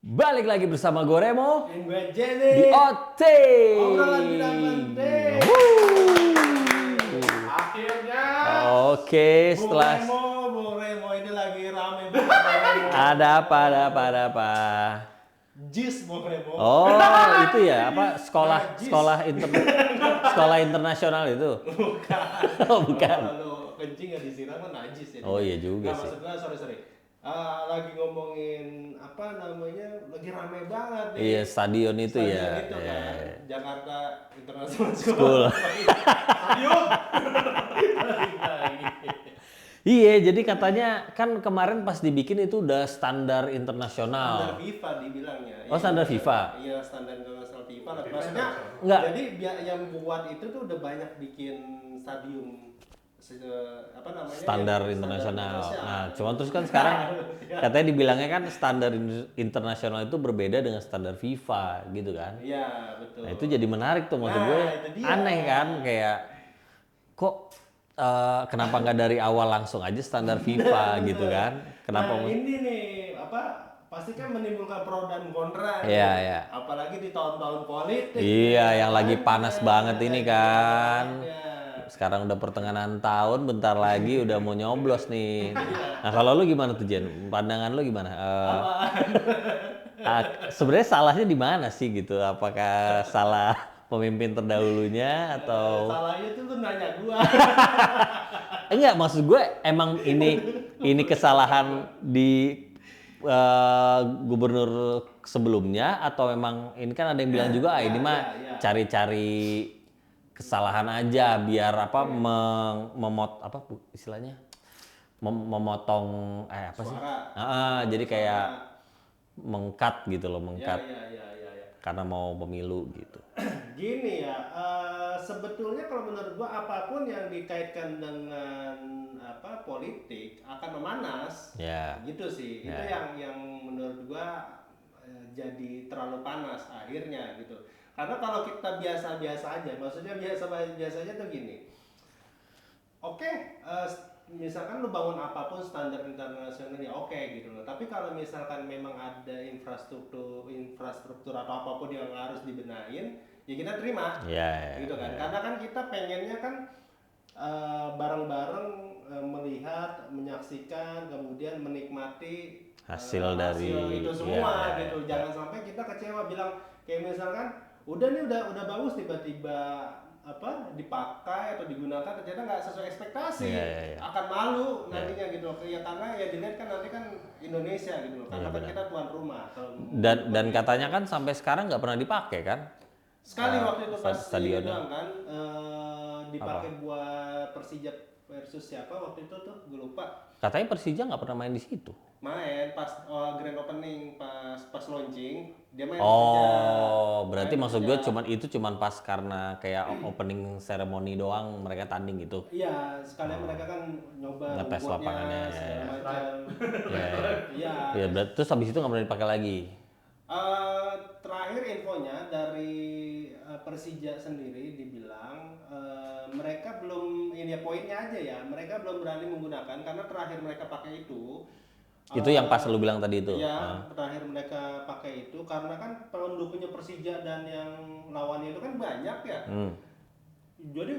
Balik lagi bersama gue Remo Dan gue di Jenny. OT. Obrolan bidang penting. Akhirnya. Oke, setelah Bung Remo ini lagi rame banget. ada apa? JIS Bung Remo. Oh, itu ya apa Najis. sekolah internasional itu? Bukan. Oh, bukan. Kalau kencing nggak disiram kan najis ya. Oh iya juga sih. Maksud gue sorry. Lagi ngomongin apa namanya, lagi rame banget nih. Iya, stadion itu Stadion ya. itu Iya. kan, Jakarta International School. Stadion. Iya, jadi katanya kan kemarin pas dibikin itu udah standar internasional. Standar FIFA dibilangnya. Oh, standar FIFA? Iya, standar internasional FIFA. Maksudnya, Enggak. jadi yang buat itu tuh udah banyak bikin stadium apa namanya? Standar yang internasional. Indonesia. Nah, cuman terus kan sekarang katanya dibilangnya kan standar internasional itu berbeda dengan standar FIFA gitu kan. Iya, betul. Nah, itu jadi menarik tuh maksud Nah, gue. itu dia. Aneh kan kayak kok kenapa nggak dari awal langsung aja standar FIFA gitu kan? Kenapa Nah, ini nih apa pasti kan menimbulkan pro dan kontra. Iya, nih. iya. Apalagi di tahun-tahun politik. Iya, ya yang lagi panas banget ini kan. Iya. Sekarang udah pertengahan tahun, bentar lagi udah mau nyoblos nih. Nah, kalau lu gimana tuh Jen? Pandangan lu gimana? Sebenarnya salahnya di mana sih gitu? Apakah salah pemimpin terdahulunya atau Salahnya tuh lu nanya gua. enggak, maksud gue emang ini kesalahan di gubernur sebelumnya atau memang ini kan ada yang bilang juga ini mah ya. cari-cari kesalahan aja biar apa istilahnya memotong apa sih? Suara. Jadi kayak mengkat gitu loh, Ya, mengkat ya. karena mau pemilu gitu. Gini ya, sebetulnya kalau menurut gua apapun yang dikaitkan dengan apa politik akan memanas. Ya. Gitu sih. Itu yang menurut gua jadi terlalu panas akhirnya gitu. Karena kalau kita biasa-biasa aja, maksudnya biasa-biasanya tuh gini. Oke, misalkan lu bangun apapun standar internasionalnya oke gitu loh. Tapi kalau misalkan memang ada infrastruktur atau apapun yang harus dibenahin, ya kita terima. Ya, Gitu kan. Karena kan kita pengennya kan bareng-bareng melihat, menyaksikan, kemudian menikmati hasil dari itu semua gitu. Jangan sampai kita kecewa bilang kayak misalkan udah bagus tiba-tiba apa dipakai atau digunakan ternyata nggak sesuai ekspektasi, akan malu nantinya gitu ya, karena ya dilihat kan nanti kan Indonesia gitu loh, karena kan kita tuan rumah. Dan katanya kan sampai sekarang nggak pernah dipakai kan? Sekali waktu itu pas stadionnya. doang kan dipakai buat Persija versus siapa waktu itu tuh gue lupa. Katanya Persija nggak pernah main di situ. Main pas grand opening, pas launching dia main. Oh, berarti maksud gue cuman pas karena kayak opening ceremony doang mereka tanding gitu. Iya, sekalian mereka kan nyoba Ngetes rumputnya, lapangannya, segala macam. Iya. Iya. Ya, berarti terus habis itu nggak pernah dipakai lagi. Terakhir infonya dari Persija sendiri dibilang mereka belum, ini ya poinnya aja ya, mereka belum berani menggunakan karena terakhir mereka pakai itu. Itu yang pas lu bilang tadi itu. Iya, terakhir mereka pakai itu karena kan pendukungnya Persija dan yang lawannya itu kan banyak ya. Jadi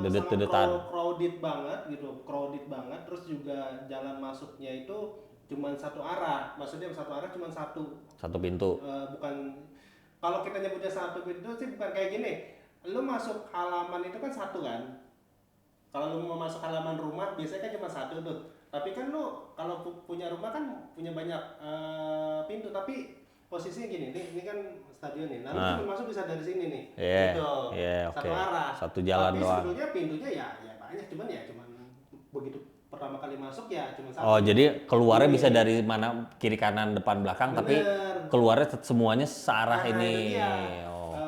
Dedet-dedetan. crowded banget gitu, crowded banget. Terus juga jalan masuknya itu cuma satu arah, maksudnya satu arah cuma Satu pintu. bukan, kalau kita nyebutnya satu pintu sih bukan kayak gini. Lu masuk halaman itu kan satu kan. Kalau lu mau masuk halaman rumah biasanya kan cuma satu tuh. Tapi kan lu kalau punya rumah kan punya banyak pintu, tapi posisinya gini, ini kan stadion nih. Lalu cuma masuk bisa dari sini nih. Gitu. Satu arah. Satu jalan tapi doang. sebetulnya pintunya ya banyak, cuman begitu pertama kali masuk ya cuma satu. Oh, jadi keluarnya bisa dari mana, kiri kanan depan belakang. Bener. Tapi keluarnya semuanya searah ini.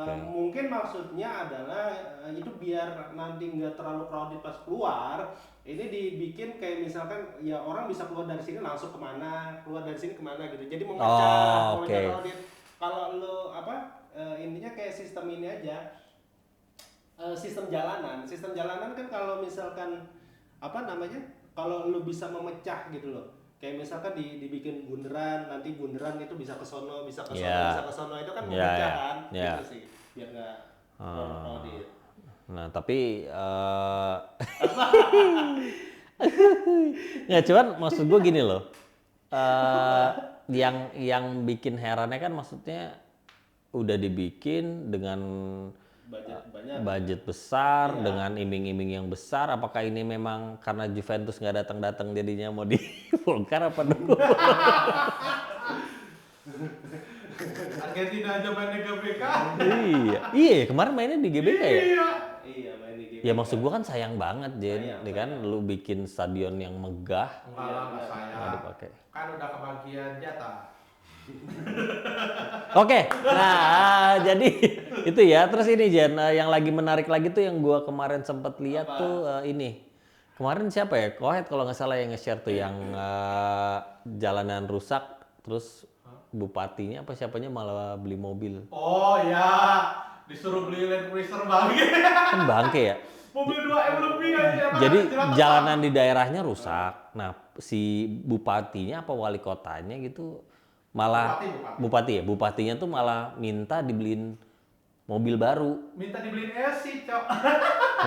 Mungkin maksudnya adalah itu biar nanti nggak terlalu crowded pas keluar. Ini dibikin kayak misalkan ya orang bisa keluar dari sini langsung kemana, keluar dari sini kemana gitu. Jadi memecah crowded. Kalau lo intinya kayak sistem ini aja, sistem jalanan. Sistem jalanan kan kalau misalkan kalau lo bisa memecah gitu loh. kayak misalkan dibikin bunderan, nanti bunderan itu bisa ke sono, bisa ke sono, Iya. bisa ke sono, itu kan Iya, memecah iya. kan, Iya. gitu sih, biar nggak Ah. crowded. Nah, tapi nggak, cuman maksud gue gini loh. Yang bikin herannya kan maksudnya udah dibikin dengan Budget banyak. budget besar, Iya. dengan iming-iming yang besar. Apakah ini memang karena Juventus nggak datang-datang jadinya mau dibongkar apa dulu? Argentina aja main di GBK. Iya, kemarin mainnya di GBK ya. Iya, main di game. Ya maksud gua kan sayang banget, Jen, Sayang, nih kan lu bikin stadion yang megah Enggak lah, enggak nggak sayang. dipakai. Kan udah kebagian jatah. Oke, nah jadi itu ya. Terus ini Jen, yang lagi menarik lagi tuh yang gua kemarin sempet lihat tuh ini. Kemarin siapa ya? Kohet kalau nggak salah yang nge-share tuh yang jalanan rusak, terus bupatinya apa siapanya malah beli mobil. Oh ya, disuruh beli Land Cruiser bangke. Kan bangke ya. Mobil 2M lebih aja. Jadi jalanan di daerahnya rusak. Nah, si bupatinya apa wali kotanya gitu malah Bupati. bupatinya tuh malah minta dibeliin mobil baru, Minta dibeliin SC, Cok.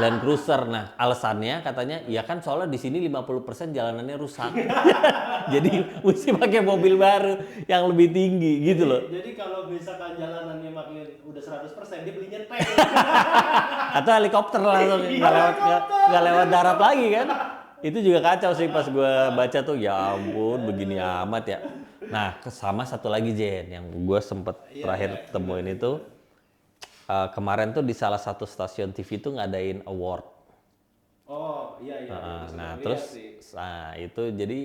Land Cruiser. Nah, alasannya katanya ya kan soalnya di sini 50% jalanannya rusak. Jadi mesti pakai mobil baru yang lebih tinggi gitu loh. Jadi kalau misalkan jalanannya makin udah 100%, dia belinya tank. Atau helikopter langsung nggak lewat darat lagi kan. Itu juga kacau sih pas gue baca tuh, ya ampun begini amat ya. Nah, sama satu lagi Jen yang gue sempet terakhir temuin itu kemarin tuh di salah satu stasiun TV tuh ngadain award. Oh, iya. Nah, Lihat terus sih. itu jadi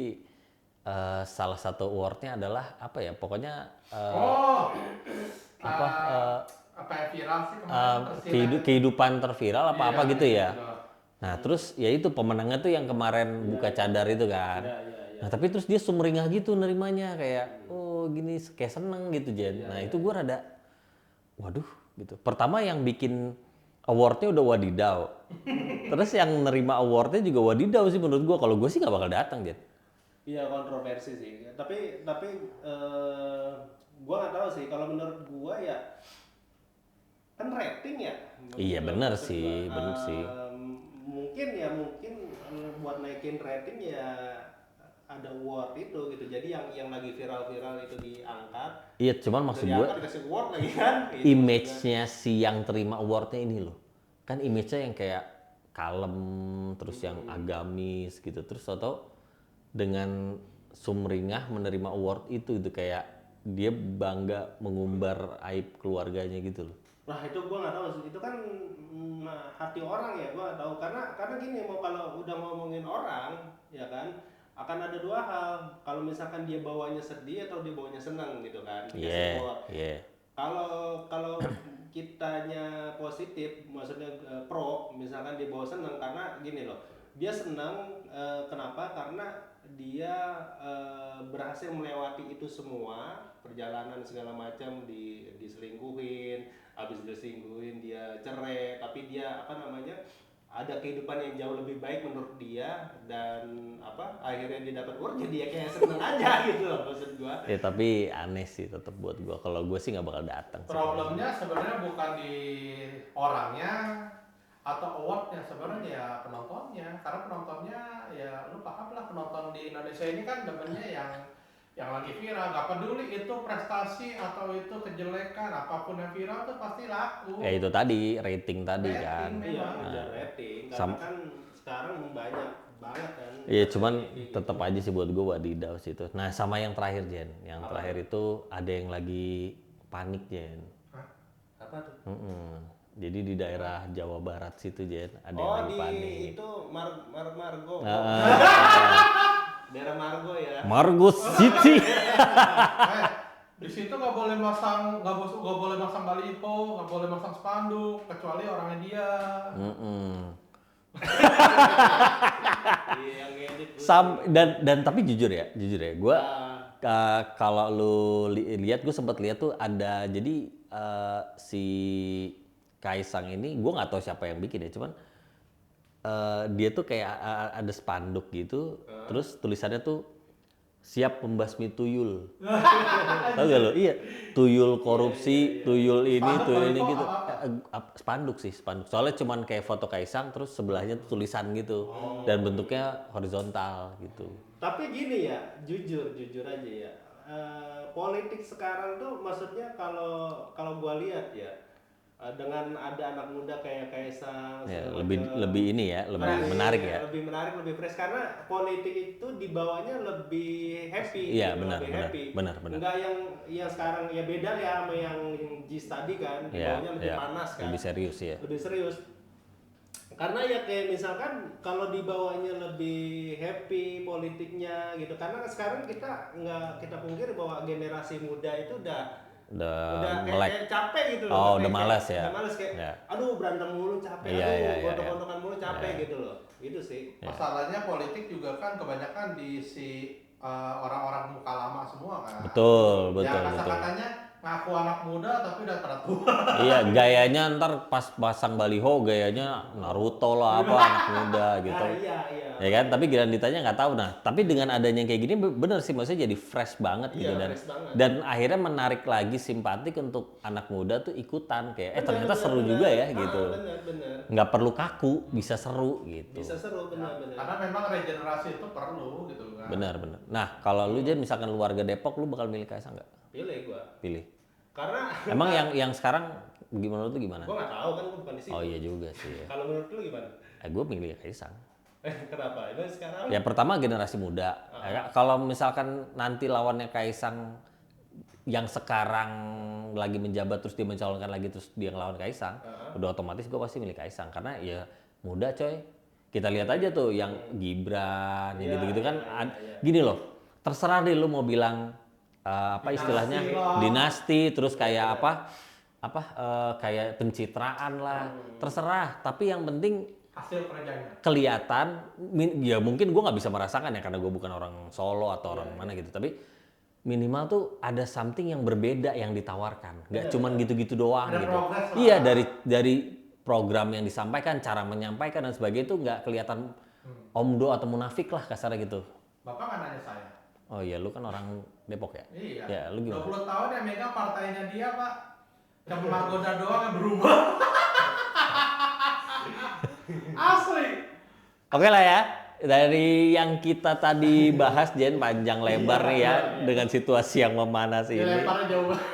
salah satu awardnya adalah apa ya? Pokoknya Apa ya viral sih kemarin tersirat. kehidupan terviral apa-apa Iya, gitu ya. gitu. Nah, terus ya itu pemenangnya tuh yang kemarin buka cadar itu kan. Iya. Nah, tapi terus dia sumringah gitu nerimanya kayak oh gini kayak seneng gitu Jen. Nah, itu gua rada waduh gitu. Pertama yang bikin awardnya udah wadidaw. Terus yang nerima awardnya juga wadidaw sih menurut gua. Kalau gua sih nggak bakal datang Jen. Iya, kontroversi sih. Tapi gua nggak tahu sih. Kalau menurut gua ya kan rating ya. Iya bener Maksud sih, gua, bener sih. Mungkin buat naikin rating ya ada award itu gitu. Jadi yang lagi viral-viral itu diangkat. Iya, cuman maksud gua Dikasih award lagi kan. Gitu. image-nya si yang terima awardnya ini loh. Kan image-nya yang kayak kalem, terus yang agamis gitu. Terus atau dengan sumringah menerima award itu kayak dia bangga mengumbar aib keluarganya gitu loh. Nah itu gua nggak tahu sih, itu kan hati orang ya, gua nggak tahu karena gini, mau kalau udah ngomongin orang ya kan akan ada dua hal, kalau misalkan dia bawanya sedih atau dia bawanya senang gitu kan. Dikasih award. Kalau kitanya positif, maksudnya pro, misalkan dia bawa senang karena gini loh, dia senang kenapa? Karena dia berhasil melewati itu semua, perjalanan segala macam, diselingkuhin, habis diselingkuhin dia cerai, tapi dia ada kehidupan yang jauh lebih baik menurut dia, dan akhirnya dia dapat award, jadi ya kayak seneng aja gitu loh maksud gua. Ya tapi aneh sih tetap buat gua. Kalau gua sih nggak bakal datang. Problemnya sebenarnya bukan di orangnya atau awardnya, sebenarnya ya penontonnya. Karena penontonnya ya lu paham lah, penonton di Indonesia ini kan demennya yang lagi viral. Gak peduli itu prestasi atau itu kejelekan, apapun yang viral tuh pasti laku. Ya itu tadi rating tadi Rating, kan. Iya, memang. ngejar rating, karena kan sekarang banyak banget kan. Iya cuman Gitu. tetap aja sih buat gua wadidaw sih itu. Nah sama yang terakhir Jen, yang terakhir itu ada yang lagi panik Jen. Apa tuh? Jadi di daerah Jawa Barat situ Jen ada yang Oh, lagi panik. itu Margo. Ah, Daerah Margo ya. Margo City. Di situ nggak boleh masang baliho, nggak boleh masang spanduk kecuali orangnya dia. Iya, yang ngedit. Dan tapi jujur ya, gue kalau lu lihat, gue sempat lihat tuh ada jadi si Kaisang ini, gue nggak tahu siapa yang bikin ya, cuman dia tuh kayak ada spanduk gitu, terus tulisannya tuh siap membasmi tuyul. Tahu gak lo? Iya, tuyul korupsi, tuyul ini, Spanduk tuyul kali ini kok, gitu. apa? Spanduk sih, spanduk. Soalnya cuman kayak foto Kaisang terus sebelahnya tuh tulisan gitu. Dan bentuknya horizontal gitu. Tapi gini ya, jujur aja ya. Politik sekarang tuh maksudnya kalau gua lihat ya, dengan ada anak muda kayak Kaisang Ya, segala lebih macam, lebih ini ya, lebih fresh, menarik ya. lebih menarik, lebih fresh karena politik itu dibawanya lebih happy. Iya, gitu, benar, lebih benar, happy. benar. Enggak yang sekarang ya beda ya sama yang Jis tadi kan, Iya, dibawanya lebih iya. panas kan. Lebih serius ya. Lebih serius. Karena ya kayak misalkan kalau dibawanya lebih happy politiknya gitu, karena sekarang kita nggak kita pungkiri bahwa generasi muda itu udah melek. kayak capek gitu loh. Oh, Kayak- udah malas ya? udah malas kayak Ya. aduh berantem mulu capek, Iya, aduh iya, iya, gontok-gontokan mulu capek Iya. gitu loh. Itu sih. Masalahnya politik juga kan kebanyakan diisi orang-orang muka lama semua kan. Betul, betul, Ya betul. katanya ngaku anak muda tapi udah pada tua. Iya, gayanya ntar pas pasang baliho gayanya Naruto lah apa anak muda gitu. Nah, iya. Ya kan, tapi giliran ditanya nggak tahu. Nah, tapi dengan adanya kayak gini bener sih, maksudnya jadi fresh banget gitu Iya, dan fresh banget. dan akhirnya menarik lagi simpatik untuk anak muda tuh ikutan kayak ternyata Bener, seru bener. juga ya gitu. Bener. Nggak perlu kaku, bisa seru gitu. Bisa seru benar. Karena memang regenerasi itu perlu gitu kan. Benar. Nah, kalau lu jadi misalkan lu warga Depok, lu bakal milih Kaisang nggak? Pilih gua. Pilih. Karena Emang yang sekarang gimana tuh gimana? gua nggak tahu kan gua bukan di sini. Oh iya juga sih ya. Kalau menurut lu gimana? Gue milih Kaisang. Kenapa? Itu sekarang Ya pertama generasi muda. Ya, kalau misalkan nanti lawannya Kaisang yang sekarang lagi menjabat terus dia mencalonkan lagi terus dia ngelawan Kaisang, udah otomatis gue pasti milih Kaisang karena ya muda coy. Kita lihat aja tuh yang Gibran, yang gitu-gitu kan. Gini loh, terserah deh lu mau bilang apa istilahnya dinasti, terus kayak kayak pencitraan lah, terserah. Tapi yang penting Hasil kerjanya. kelihatan, ya mungkin gue nggak bisa merasakan ya karena gue bukan orang Solo atau orang mana gitu, tapi minimal tuh ada something yang berbeda yang ditawarkan, nggak cuman gitu-gitu doang Ada gitu. progres lah. Iya, dari program yang disampaikan, cara menyampaikan dan sebagainya itu nggak kelihatan omdo atau munafik lah kasarnya gitu. Bapak nggak nanya saya. Oh iya, lu kan orang Depok ya? Iya. Ya, lu gimana? 20 tahun yang megang partainya dia, Pak. Cuma Margoda doang yang berubah. Asli. Oke lah ya, dari yang kita tadi bahas Jen panjang lebar nih ya dengan situasi yang memanas ini. Dilemparnya jauh banget.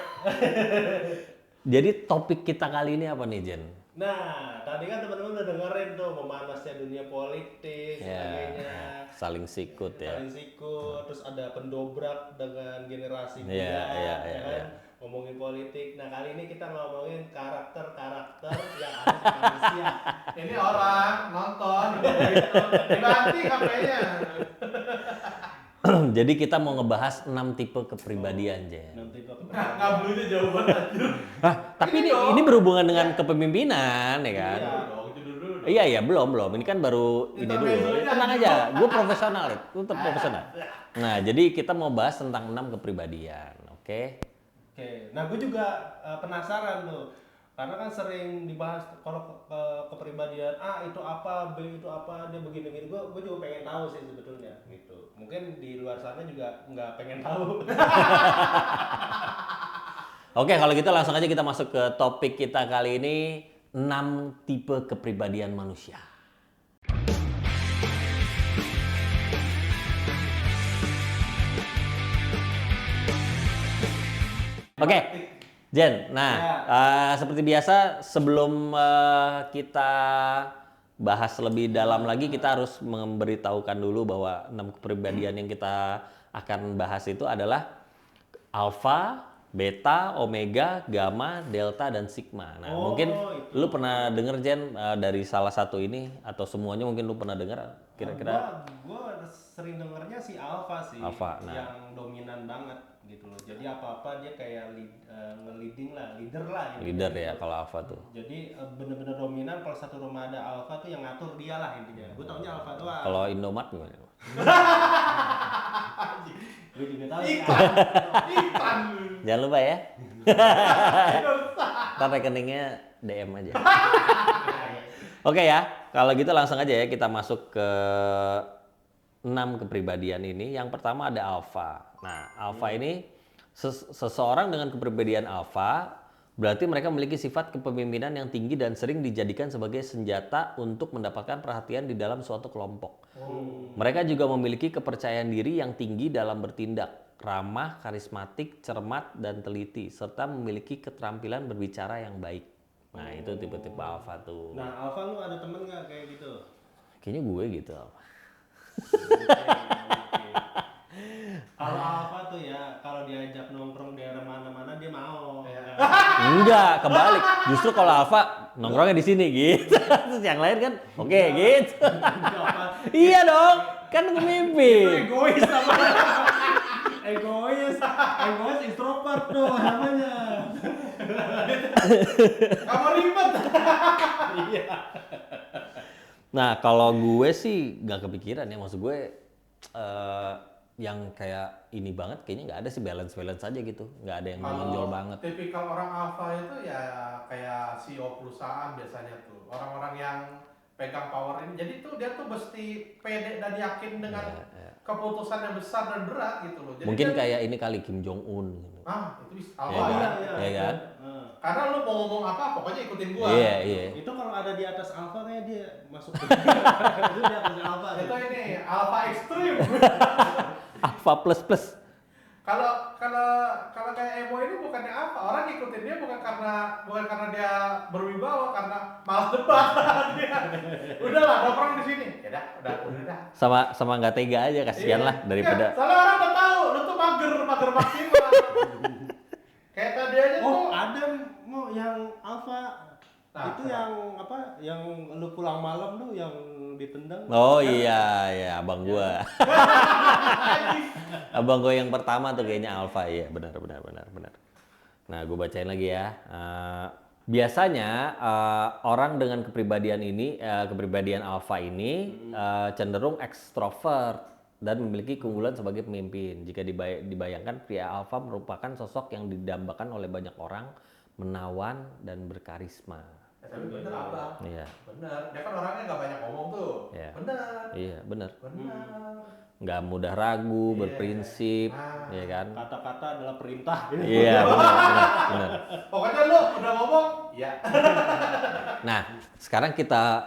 Jadi topik kita kali ini apa nih Jen? Nah, tadi kan teman-teman udah dengerin tuh memanasnya dunia politik, Ya, sebagainya. saling sikut ya. Saling sikut, terus ada pendobrak dengan generasi muda, Iya, iya, ya kan? iya. Ngomongin politik. Nah, kali ini kita ngomongin karakter-karakter yang ada di manusia. Ini orang nonton gitu. Dibanting HP-nya. Jadi kita mau ngebahas 6 tipe kepribadian Jen. Nanti kok Nggak blunya jauh banget anjir. Tapi ini berhubungan dengan kepemimpinan ya kan? Iya dong, judul dulu. dong. Iya belum. Ini kan baru ini dulu. Tenang aja, gue profesional, lu tetap profesional. Nah, jadi kita mau bahas tentang 6 kepribadian, oke? Oke, nah gue juga penasaran tuh, karena kan sering dibahas kalau kepribadian A itu apa, B itu apa, dia begini-begini. Gue juga pengen tahu sih sebetulnya gitu. Mungkin di luar sana juga nggak pengen tahu. Oke, kalau gitu langsung aja kita masuk ke topik kita kali ini, 6 tipe kepribadian manusia. Oke, Jen. Nah, seperti biasa sebelum kita bahas lebih dalam lagi, kita harus memberitahukan dulu bahwa 6 kepribadian yang kita akan bahas itu adalah alfa, beta, omega, gamma, delta, dan sigma. Nah, mungkin lu pernah denger Jen dari salah satu ini atau semuanya mungkin lu pernah denger kira-kira? Gue sering dengernya si alpha sih, Alpha, nah. yang dominan banget gitu loh. Jadi apa-apa dia kayak nge-leading lah, leader lah. intinya Leader gitu. ya kalau alfa tuh. Jadi bener-bener dominan. Kalau satu rumah ada alpha tuh yang ngatur dia lah intinya. Gue taunya alpha doang. Kalau Indomaret gimana? Gue juga tahu. Iklan. Jangan lupa ya. Ntar rekeningnya DM aja. Oke ya, kalau gitu langsung aja ya kita masuk ke 6 kepribadian ini, yang pertama ada alpha. Nah, alpha ini seseorang dengan kepribadian alpha berarti mereka memiliki sifat kepemimpinan yang tinggi dan sering dijadikan sebagai senjata untuk mendapatkan perhatian di dalam suatu kelompok. Mereka juga memiliki kepercayaan diri yang tinggi dalam bertindak, ramah, karismatik, cermat, dan teliti, serta memiliki keterampilan berbicara yang baik. Nah, itu tipe-tipe alpha tuh. Nah, Alfa lu ada temen nggak kayak gitu? Kayaknya gue gitu. Kalau Alfa tuh ya, kalau diajak nongkrong daerah mana-mana dia mau. Enggak, kebalik. Justru kalau alpha nongkrongnya di sini gitu. Terus yang lain kan oke gitu. Iya dong, kan pemimpin. Egois sama. Egois introvert tuh namanya. Kamu ribet. Iya. Nah, kalau gue sih nggak kepikiran ya, maksud gue yang kayak ini banget kayaknya nggak ada sih, balance aja gitu, nggak ada yang menonjol banget. Tipikal orang alpha itu ya kayak CEO perusahaan biasanya tuh, orang-orang yang pegang power ini. Jadi tuh dia tuh mesti pede dan yakin dengan keputusan yang besar dan berat gitu loh. Jadi Mungkin dia, kayak ini kali Kim Jong Un. Gitu. itu bisa Iya alpha kan? ya. Iya kan? Karena lu mau ngomong apa, pokoknya ikutin gua. Iya. Itu kalau ada di atas Alfa kayak dia masuk ke itu di atas Alfa. Itu ini alpha ekstrim. Alpha plus. Kalau kayak Emo ini bukannya apa, orang ngikutin dia bukan karena dia berwibawa, karena malas debat dia. Udahlah, nongkrong di sini. Ya udah. Sama nggak tega aja, kasihan lah daripada. Soalnya orang udah tahu lu tuh mager maksimal. Kayak tadi aja tuh. Oh, ada mau yang Alfa. Nah, itu yang apa? Yang lu pulang malam tuh yang ditendang. Oh iya, abang gua. Abang gua yang pertama tuh kayaknya alpha, iya benar. Nah, gue bacain lagi ya. Biasanya orang dengan kepribadian ini, kepribadian alpha ini cenderung ekstrovert dan memiliki keunggulan sebagai pemimpin. Jika dibayangkan, pria alpha merupakan sosok yang didambakan oleh banyak orang, menawan dan berkarisma. Tapi bener abang. Iya. Bener. Dia kan orangnya nggak banyak ngomong tuh. Iya. Bener. Iya, benar. Bener. Nggak mudah ragu, berprinsip, ya kan? Kata-kata adalah perintah. Iya, benar. Pokoknya lu udah ngomong, ya. Nah, sekarang kita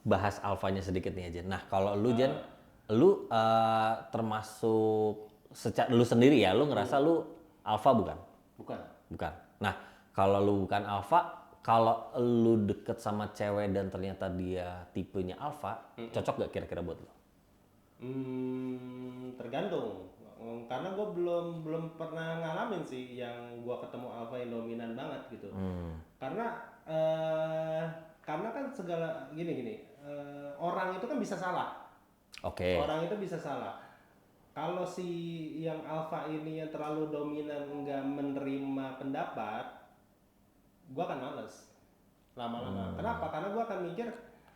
bahas alfanya sedikit nih aja. Nah, kalau lu Jen, lu termasuk lu sendiri ya, lu ngerasa lu alfa bukan? Bukan. Nah, kalau lu bukan alfa, kalau lu deket sama cewek dan ternyata dia tipenya alfa, cocok gak kira-kira buat lu? Tergantung. Karena gue belum pernah ngalamin sih yang gue ketemu alfa yang dominan banget gitu. Karena kan segala gini orang itu kan bisa salah. Oke. Orang itu bisa salah. Kalau si yang alfa ini yang terlalu dominan nggak menerima pendapat, gue akan males lama-lama. Kenapa? Karena gue akan mikir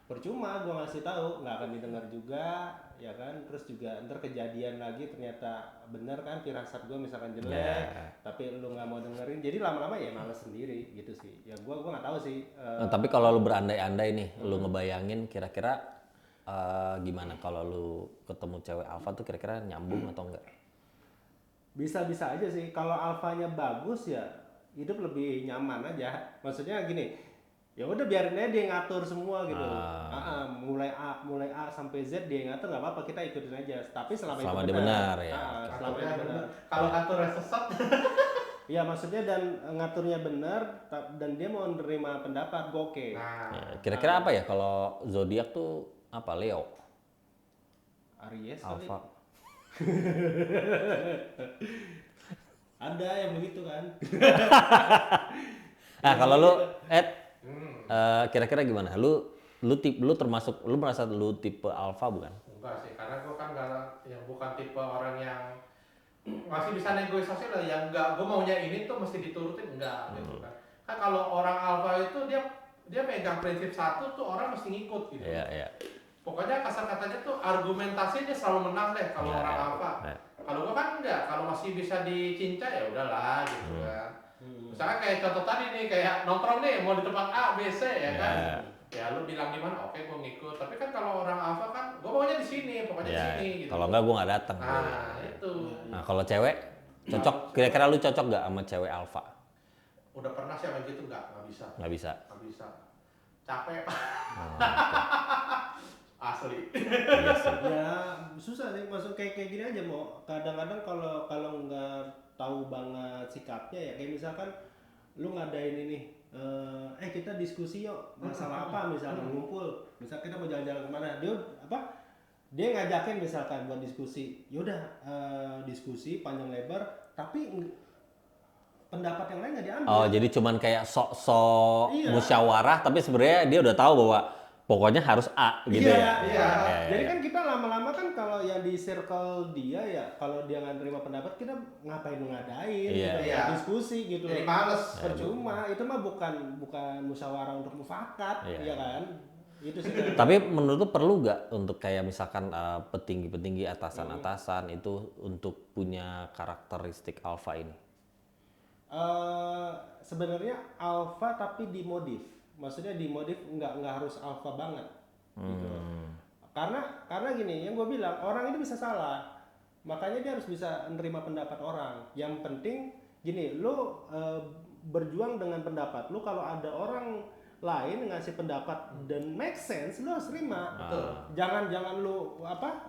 percuma gue ngasih tahu, nggak akan didengar juga, ya kan. Terus juga ntar kejadian lagi ternyata bener kan firasat gue misalkan jelek, tapi lu nggak mau dengerin, jadi lama-lama ya males sendiri gitu sih. Ya gue nggak tahu sih. Nah, tapi kalau lu berandai-andai nih, lu ngebayangin kira-kira gimana kalau lu ketemu cewek alfa tuh kira-kira nyambung atau enggak? Bisa-bisa aja sih. Kalau alfanya bagus ya hidup lebih nyaman aja. Maksudnya gini, ya udah biarin aja dia ngatur semua gitu. Mulai A sampai Z dia ngatur, nggak apa-apa, kita ikutin aja. Tapi selama itu dia benar ya. Selama itu benar. Kalau ngaturnya sesat. Iya, maksudnya dan ngaturnya benar dan dia mau menerima pendapat, gue oke. Ya, kira-kira apa ya kalau zodiak tuh apa? Leo, Aries, Alpha. Ada yang begitu kan? Nah, kalau lu kira-kira gimana? Lu termasuk, lu merasa lu tipe alpha bukan? Enggak sih, karena gue kan bukan tipe orang yang masih bisa negosiasi lah, yang enggak gue maunya ini tuh mesti diturutin, enggak gitu kan. Kan kalau orang alpha itu dia megang prinsip satu tuh orang mesti ngikut gitu. Iya. Pokoknya kasar katanya tuh argumentasi dia selalu menang deh kalau orang alpha. Kalau gue kan enggak, kalau masih bisa dicinca ya udahlah gitu kan. Misalkan kayak contoh tadi nih, kayak nongkrong nih mau di tempat A, B, C ya kan. ya lu bilang di mana, oke gue ngikut. Tapi kan kalau orang alpha kan, gue maunya di sini, pokoknya di Ya, sini gitu. kalau enggak gue nggak datang. Nah, itu. Nah, kalau cewek cocok, kira-kira lu cocok nggak sama cewek alfa? Udah pernah sih sama gitu, nggak bisa. Nggak bisa. Nggak bisa. Capek. Oh, Asli. iya sih. Ya susah sih, masuk kayak gini aja mau. Kadang-kadang kalau nggak tahu banget sikapnya ya, kayak misalkan lu ngadain ini, kita diskusi yuk masalah apa, misalkan ngumpul, misal kita mau jalan-jalan kemana, dia ngajakin misalkan buat diskusi, yaudah diskusi panjang lebar, tapi pendapat yang lain nggak diambil. Oh, jadi cuman kayak sok-sok Iya. musyawarah, tapi sebenarnya dia udah tahu bahwa pokoknya harus A gitu ya. Iya. Iya. Jadi kan kita lama-lama kan kalau yang di circle dia ya, kalau dia nggak terima pendapat, kita ngapain ngadain, Iya. kita Iya. diskusi gitu. Jadi loh. males. Percuma, itu mah bukan musyawarah untuk mufakat, Iya. ya kan? Itu sih. Tapi menurut lu perlu nggak untuk kayak misalkan petinggi-petinggi atasan-atasan itu untuk punya karakteristik alfa ini? Sebenarnya alpha tapi dimodif. Maksudnya dimodif nggak harus alpha banget. Gitu. Karena gini, yang gue bilang orang itu bisa salah. Makanya dia harus bisa menerima pendapat orang. Yang penting gini, lu berjuang dengan pendapat lu. Kalau ada orang lain ngasih pendapat dan make sense, lu harus terima. Betul. Jangan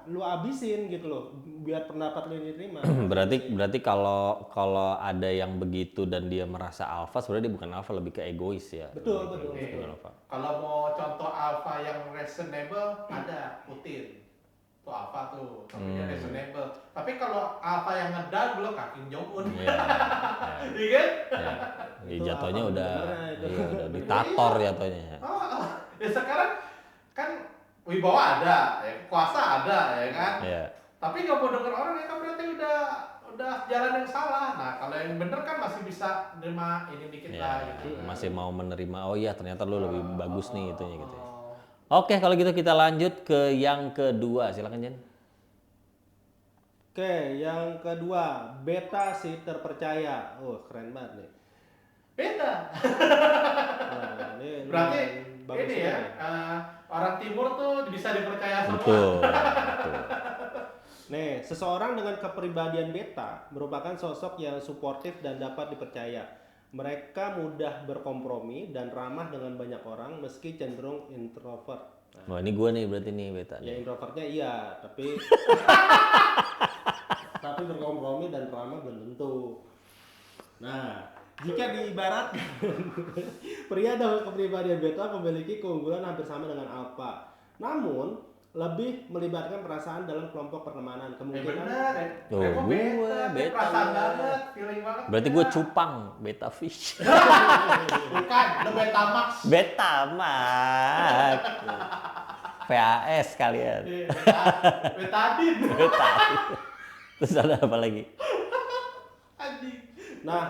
lu abisin gitu loh, biar pendapat lu diterima. berarti kalau ada yang begitu dan dia merasa alfa, sebenarnya dia bukan alfa, lebih ke egois ya. Betul. Alpha. Kalau mau contoh alpha yang reasonable, ada Putin. Tuh alpha tuh, tapi dia reasonable. Tapi kalau alpha yang ngedar, lo Kim Jong Un. Iya. Iya kan? Ya. Jadi Itu jatuhnya alpha udah benernya itu. udah diktator jatuhnya. Ya sekarang kan wibawa ada, ya, kuasa ada, ya kan? Iya. Tapi nggak mau denger orang ya kan berarti udah jalan yang salah. Nah kalau yang bener kan masih bisa nerima ini dikit lah Ya, gitu. masih mau menerima, oh iya ternyata lu lebih bagus nih itunya gitu ya. Oh. Oke, kalau gitu kita lanjut ke yang kedua. Silakan Jen. Oke, yang kedua, beta si terpercaya. Oh, keren banget nih. Beda. Nah, ini Berarti bagus ini ya, sekali. orang timur tuh bisa dipercaya semua. Betul. Nih, seseorang dengan kepribadian beta merupakan sosok yang suportif dan dapat dipercaya. Mereka mudah berkompromi dan ramah dengan banyak orang meski cenderung introvert. Nah, Wah, ini gue nih berarti nih beta ya nih. introvertnya iya, tapi tapi berkompromi dan ramah belum tentu. Nah, jika diibaratkan pria dengan kepribadian beta memiliki keunggulan hampir sama dengan alpha. Namun lebih melibatkan perasaan dalam kelompok pertemanan. Kemungkinan Bener ya. Tuh, Emang beta perasaan ya. banget, feeling banget. Berarti gue cupang, beta fish. Bukan, lo Betamax. Beta mak. PAS kalian. Betadin. Beta. Terus ada apa lagi? Anjing. Nah,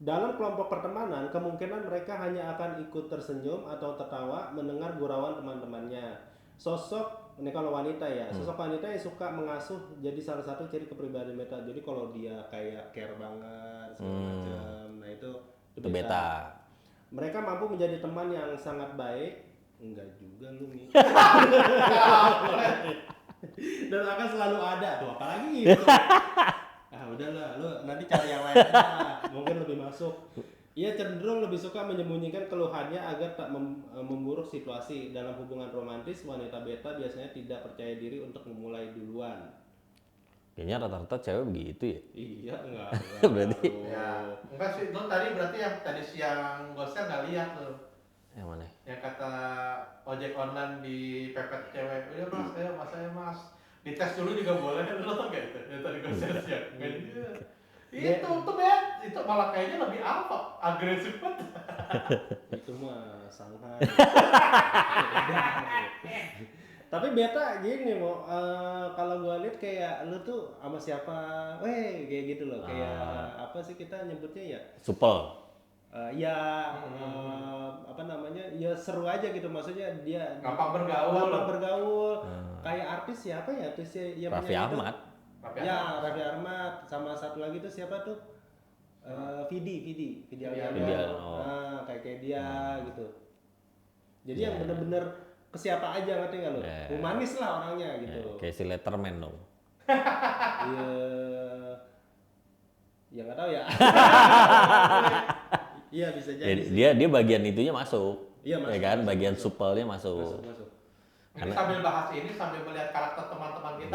dalam kelompok pertemanan, kemungkinan mereka hanya akan ikut tersenyum atau tertawa mendengar gurauan teman-temannya. Sosok, ini kalau wanita ya, sosok wanita yang suka mengasuh jadi salah satu ciri kepribadian beta. Jadi kalau dia kayak care banget, segala macam, nah itu Beta. Mereka mampu menjadi teman yang sangat baik. Enggak juga lu nih. Dan akan selalu ada tuh, apalagi gitu. Udahlah, lu nanti cari yang lain aja, mungkin lebih masuk. Ia cenderung lebih suka menyembunyikan keluhannya agar tak memburuk situasi. Dalam hubungan romantis, wanita beta biasanya tidak percaya diri untuk memulai duluan. Kayaknya rata-rata cewek begitu ya. Iya, enggak. Berarti- Ya, enggak sih, lo tadi berarti yang tadi siang gosnya nggak lihat lo. Yang mana? Yang kata ojek online di pepet cewek, iya mas, saya mas. Dites dulu juga boleh, lo tau gak itu? Yang tadi gue share siang. Itu tuh bet, itu malah kayaknya lebih apa? Agresif banget. Itu mah Shanghai. Tapi beta gini mau, kalau gua lihat kayak lu tuh sama siapa, kayak gitu loh, kayak apa sih kita nyebutnya ya? Supel. Apa namanya, ya seru aja gitu, maksudnya dia Gampang bergaul. Kayak artis siapa ya, artis yang Raffi penyanyi itu? Ahmad. Ya, Raffi Ahmad, sama satu lagi tuh siapa tuh? Vidi Vidi Aldiano. Aldiano, oh. Nah, kayak dia gitu. Jadi Iya. yang bener-bener ke siapa aja, ngerti nggak lo? Iya. Humanis lah orangnya gitu. Ya, kayak si Letterman dong. Iya. Ya nggak tahu ya. Iya bisa Ya, jadi sih. dia bagian itunya masuk. Iya, ya masuk, kan, masuk, bagian masuk. supelnya masuk. Masuk. Ini sambil bahas ini sambil melihat karakter teman-teman kita.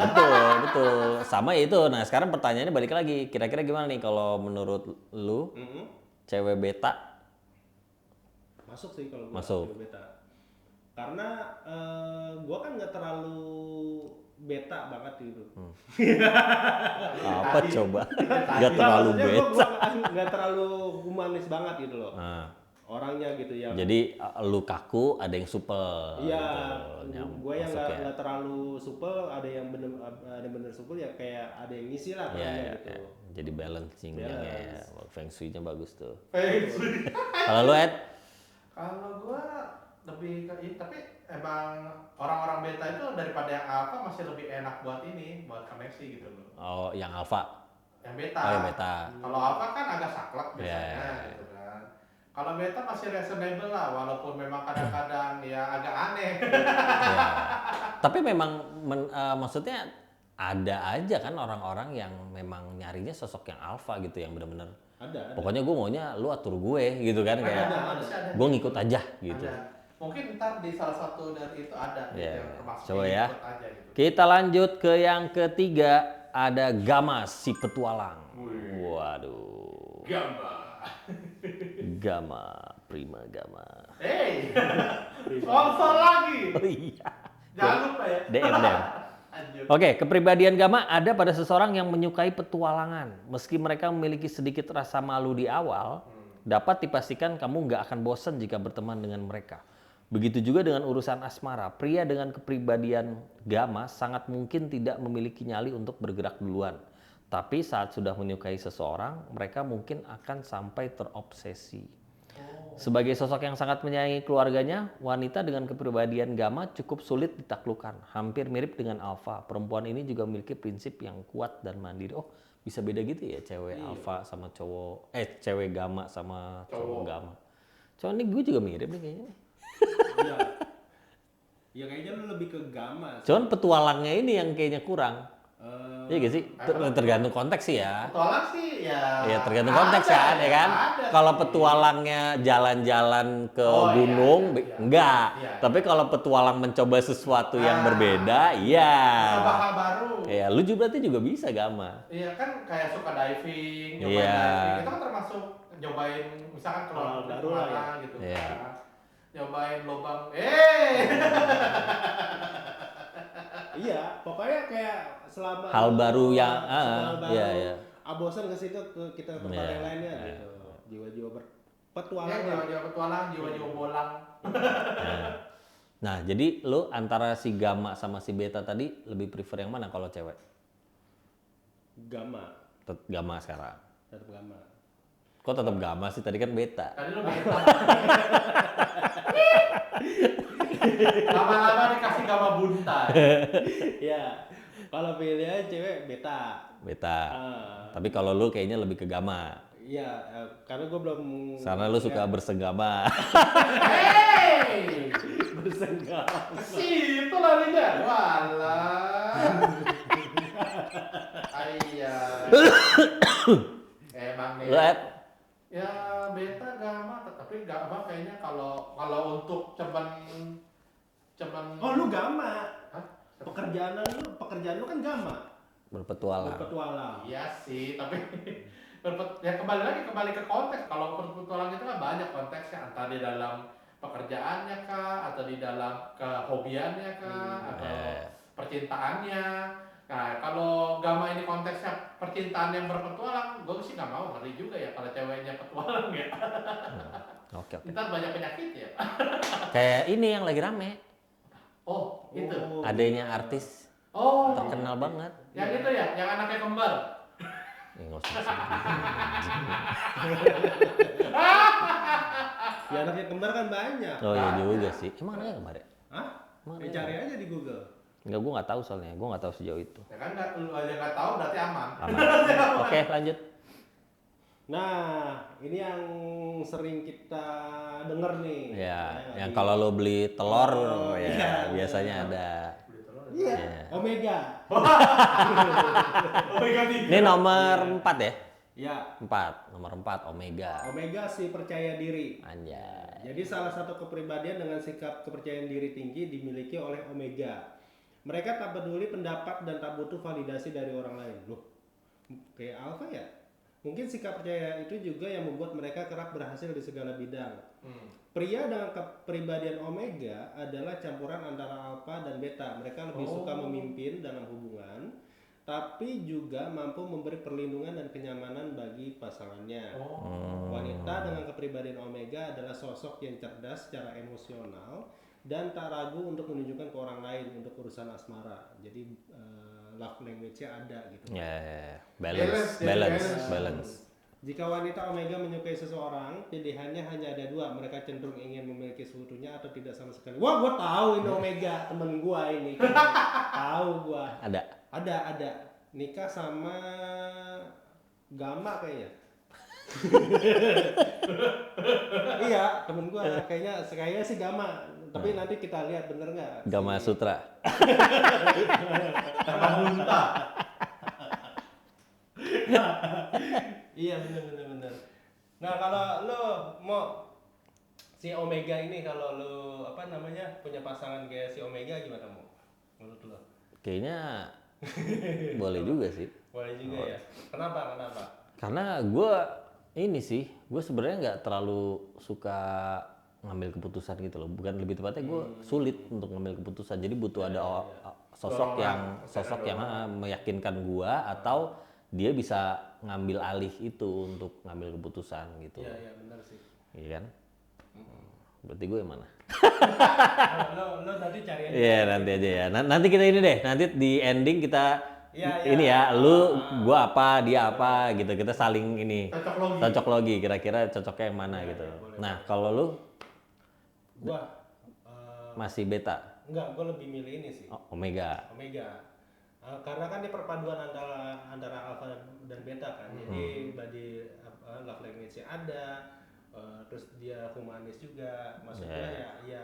Betul. Sama itu. Nah, sekarang pertanyaannya balik lagi. Kira-kira gimana nih kalau menurut lu Mhm. cewek beta? Masuk sih kalau gua Masuk. cewek beta. Karena gua kan nggak terlalu beta banget gitu. Apa Tadi. coba? Tadi. Gak terlalu Maksudnya beta. gua nggak terlalu humanis banget gitu loh. Nah, Orangnya gitu yang jadi lu kaku, ada yang supel. iya, gitu. gue yang Masuk ya. nggak terlalu supel, ada yang bener supel ya, kayak ada yang ngisi lah Iya, orangnya iya, gitu. iya. Jadi balancingnya ya. Feng Shui-nya bagus tuh. Feng Shui. Kalau lu Ed? Kalau gua lebih ke ini, tapi emang orang-orang beta itu daripada yang alpha masih lebih enak buat ini, buat koneksi gitu loh. Oh, yang alpha. Yang beta. Oh, yang beta. Kalau alpha kan agak saklek Iya, biasanya iya, iya. gitu kan. Kalau beta masih reasonable lah, walaupun memang kadang-kadang ya agak aneh. Ya. Tapi memang maksudnya ada aja kan orang-orang yang memang nyarinya sosok yang alpha gitu, yang bener-bener Ada. pokoknya gue maunya lu atur gue gitu kan, kayak ada. gue ngikut aja gitu. Ada. Mungkin ntar di salah satu dari itu ada gitu, Iya, yang termasuk coba yang ya. ikut aja gitu. Kita lanjut ke yang ketiga, ada Gamas si petualang. Waduh. Gama, prima Gama. Hey, sponsor lagi. Oh iya. Jangan lupa ya. DM. Lanjut. Oke, kepribadian Gama ada pada seseorang yang menyukai petualangan. Meski mereka memiliki sedikit rasa malu di awal, dapat dipastikan kamu nggak akan bosan jika berteman dengan mereka. Begitu juga dengan urusan asmara. Pria dengan kepribadian Gama sangat mungkin tidak memiliki nyali untuk bergerak duluan. Tapi saat sudah menyukai seseorang, mereka mungkin akan sampai terobsesi. Sebagai sosok yang sangat menyayangi keluarganya, wanita dengan kepribadian Gama cukup sulit ditaklukkan. Hampir mirip dengan alpha. Perempuan ini juga memiliki prinsip yang kuat dan mandiri. Oh, bisa beda gitu ya cewek alpha sama cowok, cewek Gama sama cowok Gama. Cowok ini gue juga mirip nih kayaknya. Iya. Ya kayaknya lu lebih ke Gama. Cuman petualangnya ini yang kayaknya kurang. Iya gak sih? Tergantung konteks sih ya. Petualang sih ya. Ya tergantung konteks kan, ya kan? ada Kalau sih. petualangnya jalan-jalan ke Oh, iya, gunung, iya. enggak. Iya. Tapi kalau petualang mencoba sesuatu yang berbeda, iya. Coba hal baru. Ya, lu juga berarti juga bisa Gama. Iya kan kayak suka diving, nyobain Iya. diving itu kan termasuk nyobain misalkan Hal keluar baru lah ya. gitu Iya. kan. Nyobain lubang. Iya, pokoknya kayak selama Hal baru yang- hal baru, iya, iya. bosan ke situ kita ke tempat Iya, yang lainnya iya. gitu. Jiwa-jiwa Ya, berpetualang. jiwa-jiwa petualang, jiwa-jiwa bolang. Nah, jadi lu antara si Gama sama si Beta tadi lebih prefer yang mana kalau cewek? Gama, Gama sekarang. tetap Gama. Kok tetap Gama sih? Tadi kan Beta. Tadi lu beta. Lama-lama dikasih gama buntai. Ya, kalau pilihan cewek beta. Beta. Ah, Tapi kalau lu kayaknya lebih ke Gama. iya, karena gue belum Karena lu suka bersenggama. Hei, bersenggama. situ larinya. Walah. Iya. Emang nih. Lu Ed? Ya beta gamma, tapi gamma kayaknya kalau untuk ceban. Oh, lu Gama. Hah? Pekerjaan lu kan Gama. Berpetualang. Berpetualang. Iya sih, tapi ya kembali ke konteks. Kalau berpetualang itu kan banyak konteksnya, entah di dalam pekerjaannya kah, atau di dalam kehobiannya kah, atau percintaannya. Nah, kalau Gama ini konteksnya percintaan yang berpetualang, gue sih nggak mau, ngeri juga ya kalau ceweknya petualang ya. Oke. Ntar banyak penyakit ya. Kayak ini yang lagi rame. Oh, itu. Oh, Adanya artis Oh, terkenal banget. yang itu ya, yang anaknya kembar. Ya, nggak usah disebut. ya anaknya kembar kan banyak. Oh iya juga sih. Emang anaknya kemarin? Hah? Emang Cari aja di Google. Enggak, gue nggak tahu soalnya. Gue nggak tahu sejauh itu. Ya kan lu aja nggak tahu berarti aman. Aman. Oke, lanjut. Nah, ini yang sering kita denger nih. Ya, yang di- kalau lo beli telur Oh, ya iya, biasanya iya. ada. Beli telur. Iya, Iya. Omega. Omega 3. Ini nomor 4 ya? Ya, 4, nomor 4 Omega. Omega si percaya diri. Anjay. Jadi salah satu kepribadian dengan sikap kepercayaan diri tinggi dimiliki oleh Omega. Mereka tak peduli pendapat dan tak butuh validasi dari orang lain. Loh, kayak Alpha ya? Mungkin sikap percaya itu juga yang membuat mereka kerap berhasil di segala bidang. Pria dengan kepribadian Omega adalah campuran antara Alpha dan Beta. Mereka lebih suka memimpin dalam hubungan, tapi juga mampu memberi perlindungan dan kenyamanan bagi pasangannya. Wanita dengan kepribadian Omega adalah sosok yang cerdas secara emosional dan tak ragu untuk menunjukkan ke orang lain untuk urusan asmara. Jadi love language-nya ada gitu. Ya, Balance, balance. Jika wanita Omega menyukai seseorang, pilihannya hanya ada dua. Mereka cenderung ingin memiliki seutuhnya atau tidak sama sekali. Wah, gua tahu ini Omega, temen gua ini. Tahu gua. Ada. Nikah sama Gama kayaknya. Iya, temen gua kayaknya sih Gama. Tapi nanti kita lihat bener nggak? Gama Sutra. Sama Hunta. Iya bener. Nah kalau lo mau si Omega ini, kalau lo punya pasangan kayak si Omega gimana mau? Menurut lo? Kayaknya boleh juga sih. Boleh juga ya. Kenapa? Karena gue sebenarnya nggak terlalu suka ngambil keputusan gitu loh. Bukan, lebih tepatnya gue sulit untuk ngambil keputusan. Jadi butuh ada sosok yang meyakinkan gue, atau dia bisa ngambil alih itu untuk ngambil keputusan gitu. Iya benar sih. Iya kan? Berarti gue yang mana? Lo nanti cari aja. Iya, nanti aja ya. Nanti kita ini deh. Nanti di ending kita Iya. ini ya, gua apa, dia apa gitu. Kita saling ini. Cocok logi. Kira-kira cocoknya yang mana gitu. boleh. Nah, kalau lu Gua masih Beta, gue lebih milih ini sih. Omega. Karena kan di perpaduan antara alpha dan beta kan. Jadi body love language-nya ada, terus dia humanis juga. Maksudnya ya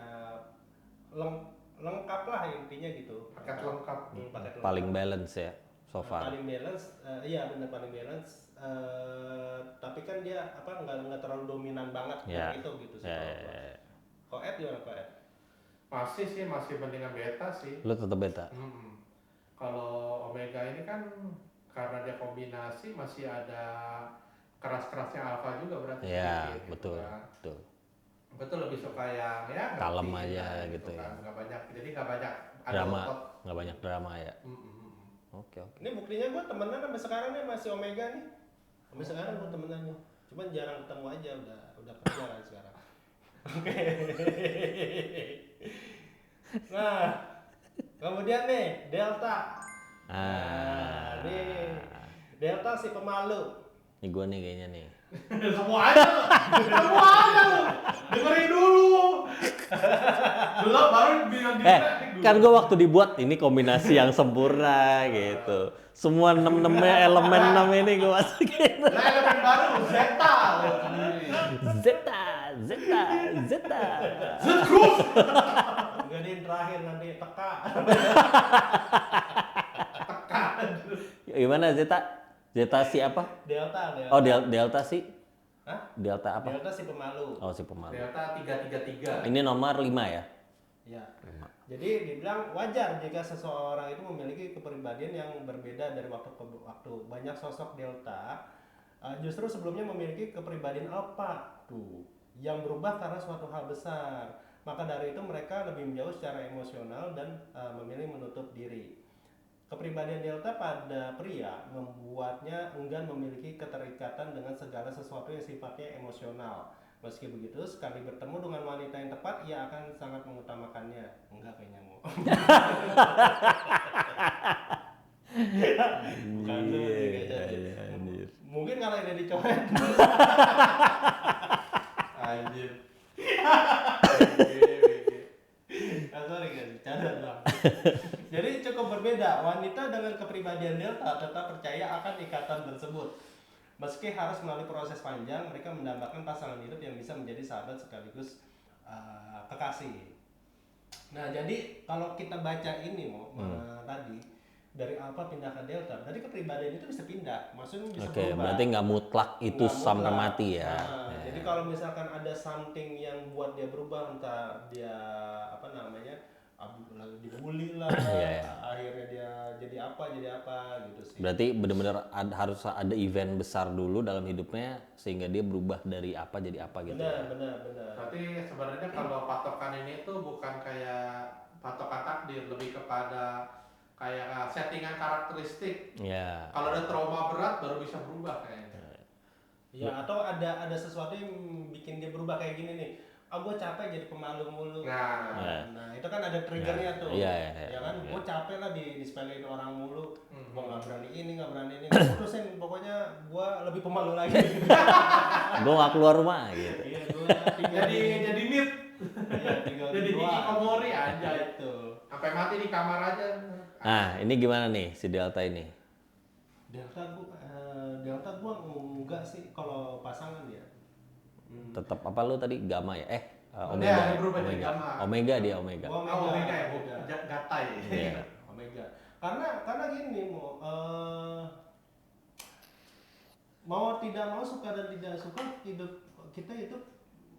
lengkap lah intinya gitu. Paket lengkap. Paket lengkap. Paling balance ya so far. Paling balance, iya benar paling balance. Tapi kan dia nggak terlalu dominan banget Ya. itu gitu sih. Ya. Kalau Ed gimana Pak Ed? Masih mendingan Beta sih. Lu tetap Beta. Kalau Omega ini kan karena dia kombinasi masih ada keras-kerasnya Alpha juga berarti. Ya, sedikit, betul. Gitu kan. Betul. Betul, lebih suka yang ya Kalem ngerti aja kan, gitu ya. kan. Nggak banyak, jadi nggak banyak ada Drama, otot. nggak banyak drama ya. Oke. Ini buktinya gue temenan sampai sekarang nih masih Omega nih. Sampai sekarang gue temenan nih. Cuman jarang ketemu aja, udah kerja kan sekarang. Oke. Nah, kemudian nih Delta. Nih Delta si pemalu. Ini gue nih kayaknya nih. Semua aja lu. Dengerin dulu. Belum baru bilang Kan gue waktu dibuat ini kombinasi yang sempurna gitu. Semua elemen 6 ini gue masukin. Nah, elemen baru Zeta lo sendiri. Zeta. Gadiin terakhir nanti teka. Gimana Zeta? Zeta si apa? Delta. Oh, Delta si. Hah? Delta apa? Delta si pemalu. Oh, si pemalu. Delta 333. Ini nomor 5 ya? Ya. Jadi dibilang wajar jika seseorang itu memiliki kepribadian yang berbeda dari waktu ke waktu. Banyak sosok Delta justru sebelumnya memiliki kepribadian Alpha tuh yang berubah karena suatu hal besar. Maka dari itu mereka lebih menjauh secara emosional dan memilih menutup diri. Kepribadian Delta pada pria membuatnya enggan memiliki keterikatan dengan segala sesuatu yang sifatnya emosional. Meski begitu, sekali bertemu dengan wanita yang tepat, ia akan sangat mengutamakannya. Enggak kayaknya mau. Bukan lu nih kayaknya. Anjir. Mungkin kalau ini dicoret. Anjir. Sorry guys, bercanda doang. Jadi cukup berbeda. Wanita dengan kepribadian Delta tetap percaya akan ikatan tersebut. meski harus melalui proses panjang, mereka mendambakan pasangan hidup yang bisa menjadi sahabat sekaligus kekasih. Nah, jadi kalau kita baca ini tadi dari alpha pindah ke delta, berarti kepribadian itu bisa pindah, maksudnya bisa Oke, berubah. berarti nggak mutlak itu Nggak sampai mutlak. mati ya. Nah, jadi kalau misalkan ada something yang buat dia berubah, entah dia apa namanya lagi dibully lah, Iya, iya. akhirnya dia jadi apa gitu sih. Berarti benar-benar harus ada event besar dulu dalam hidupnya sehingga dia berubah dari apa jadi apa gitu. Benar. Berarti sebenarnya kalau patokan ini tuh bukan kayak patokan takdir, lebih kepada kayak settingan karakteristik. Ya. Kalau ada trauma berat baru bisa berubah kayaknya. Ya, atau ada sesuatu yang bikin dia berubah kayak gini nih. Gue capek jadi pemalu mulu. Nah, itu kan ada triggernya tuh. Iya. Ya kan, gue capek lah disepelein orang mulu. Gue nggak berani ini. Terusin, pokoknya gue lebih pemalu lagi. Gue nggak keluar rumah gitu. Iya, gue tinggal Jadi nit. Iya, tinggal Jadi di luar. hikikomori aja itu. Itu. Sampai mati di kamar aja. Nah, ini gimana nih si Delta ini? Delta gue enggak sih kalau pasangan ya. Tetap apa lu tadi gamma ya? Dia Omega. berubah jadi gamma. Omega dia Omega. Gua Oh, Omega ya, gatai. Iya. Omega. Karena gini mau tidak mau suka dan tidak suka kita itu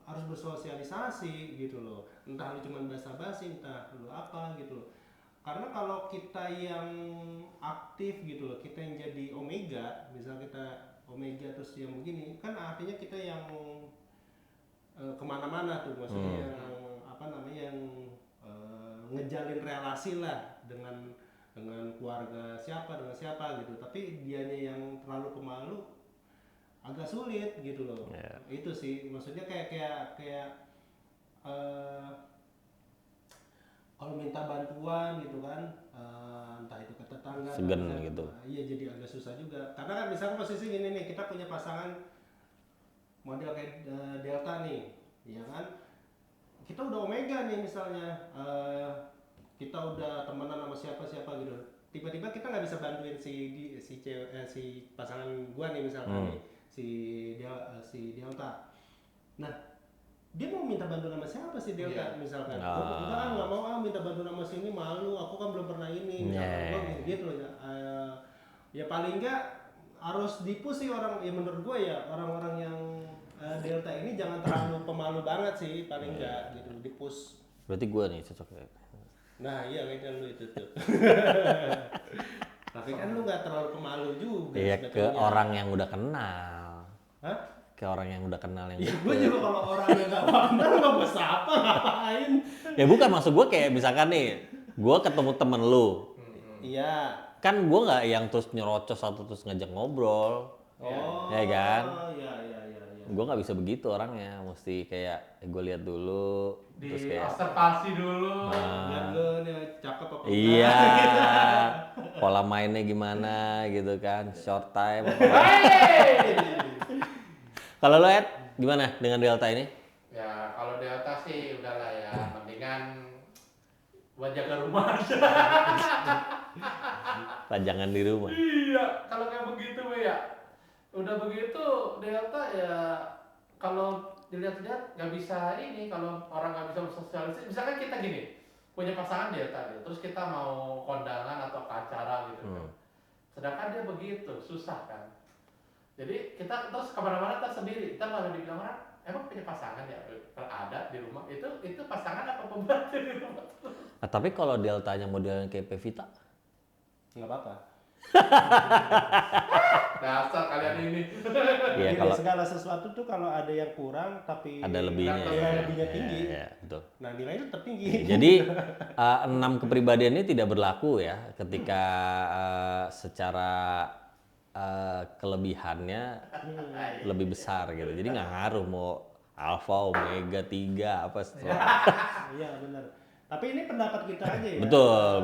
harus bersosialisasi gitu loh. Entah lu cuma basa-basi, entah lu apa gitu loh. Karena kalau kita yang aktif gitu loh, kita yang jadi Omega, misal kita Omega terus yang begini, kan artinya kita yang kemana-mana tuh, maksudnya yang apa namanya yang ngejalin relasi lah dengan keluarga dengan siapa gitu. Tapi dianya yang terlalu pemalu agak sulit gitu loh. Yeah. Itu sih maksudnya kayak kalau minta bantuan gitu kan, entah itu ke tetangga Segan misalnya, gitu. Iya, jadi agak susah juga karena kan misalkan posisi gini nih, kita punya pasangan model kayak Delta nih, ya kan, kita udah Omega nih misalnya, kita udah temenan sama siapa gitu, tiba-tiba kita nggak bisa bantuin si pasangan gua nih misalkan nih, si Delta. Nah, dia mau minta bantuan sama siapa sih Delta misalkan? Udah nggak mau minta bantuan sama sini, malu, aku kan belum pernah ini, misalkan gitu loh ya. Ya paling nggak harus dipush sih orang, ya menurut gue ya orang-orang yang Delta ini jangan terlalu pemalu banget sih, paling nggak gitu, dipush. Berarti gue nih cocok ya. Nah iya kayaknya lu itu tuh. Tapi kan lu nggak terlalu pemalu juga. Iya, ke orang yang udah kenal. Hah? Ke orang yang udah kenal yang Ya deket. gue juga kalau orang yang nggak kenal nggak mau sapa, ngapain? Ya bukan, maksud gue kayak misalkan nih, gue ketemu temen lu. Iya. Kan gue nggak yang terus nyerocos atau terus ngajak ngobrol. Oh. Ya kan? Iya. Gue nggak bisa begitu orangnya, mesti kayak gue lihat dulu, terus Di kayak observasi dulu. Lihat lu nih cakep apa enggak? iya, pola mainnya gimana gitu kan, short time. Kalau lo Ed, gimana dengan Delta ini? Ya kalau Delta sih udahlah ya, mendingan buat jaga rumah aja. Pajangan di rumah. Iya, kalau kayak begitu ya, udah begitu Delta ya, kalau dilihat-lihat nggak bisa ini, kalau orang nggak bisa bersosialisasi. Misalkan kita gini, punya pasangan Delta gitu, terus kita mau kondangan atau ke acara gitu kan. Sedangkan dia begitu, susah kan. Jadi kita terus kemana-mana kita sendiri, kita malah dibilang orang, emang punya pasangan ya, ada di rumah, itu pasangan apa pembantu di rumah? Nah, tapi kalau Deltanya modelnya kayak Pevita? Nggak apa-apa. Dasar kalian ini. Iya, Jadi kalau segala sesuatu tuh kalau ada yang kurang tapi ada lebihnya. lebihnya tinggi. Iya, betul. Nah, nilainya tetap tinggi. Jadi 6 kepribadian ini tidak berlaku ya ketika secara kelebihannya lebih besar gitu. Jadi nggak ngaruh mau alpha, omega, 3 apa setelah. Iya, benar. Tapi ini pendapat kita aja ya. Betul.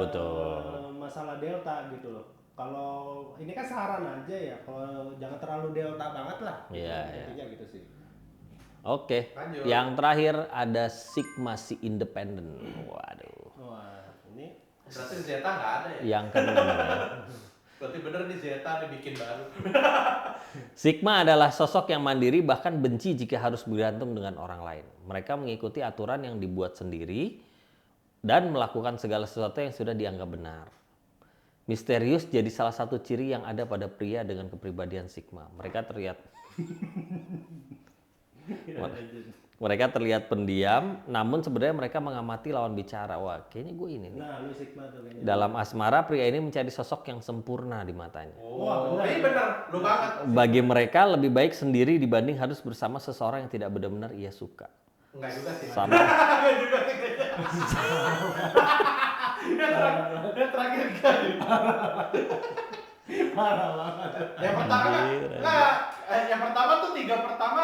Masalah delta gitu loh. Kalau ini kan saran aja ya. Kalau jangan terlalu delta banget lah. Iya, Intinya gitu sih. Oke. Lanjut. Yang terakhir ada Sigma si independen. Waduh. Wah, ini Berarti Zeta nggak ada ya? Yang keenam ya. Berarti bener nih Zeta dibikin baru. Sigma adalah sosok yang mandiri bahkan benci jika harus bergantung dengan orang lain. Mereka mengikuti aturan yang dibuat sendiri dan melakukan segala sesuatu yang sudah dianggap benar. Misterius jadi salah satu ciri yang ada pada pria dengan kepribadian Sigma. Mereka terlihat pendiam, namun sebenarnya mereka mengamati lawan bicara. Wah, kayaknya gue ini nih. Nah, lu Sigma tuh kayaknya. Dalam asmara, pria ini mencari sosok yang sempurna di matanya. Oh, ini bener, lu banget. Bagi mereka, lebih baik sendiri dibanding harus bersama seseorang yang tidak benar-benar ia suka. Enggak juga sih. Sama. Enggak juga sih. Yang terakhir kali. Parah banget. Yang pertama yang pertama tuh 3 pertama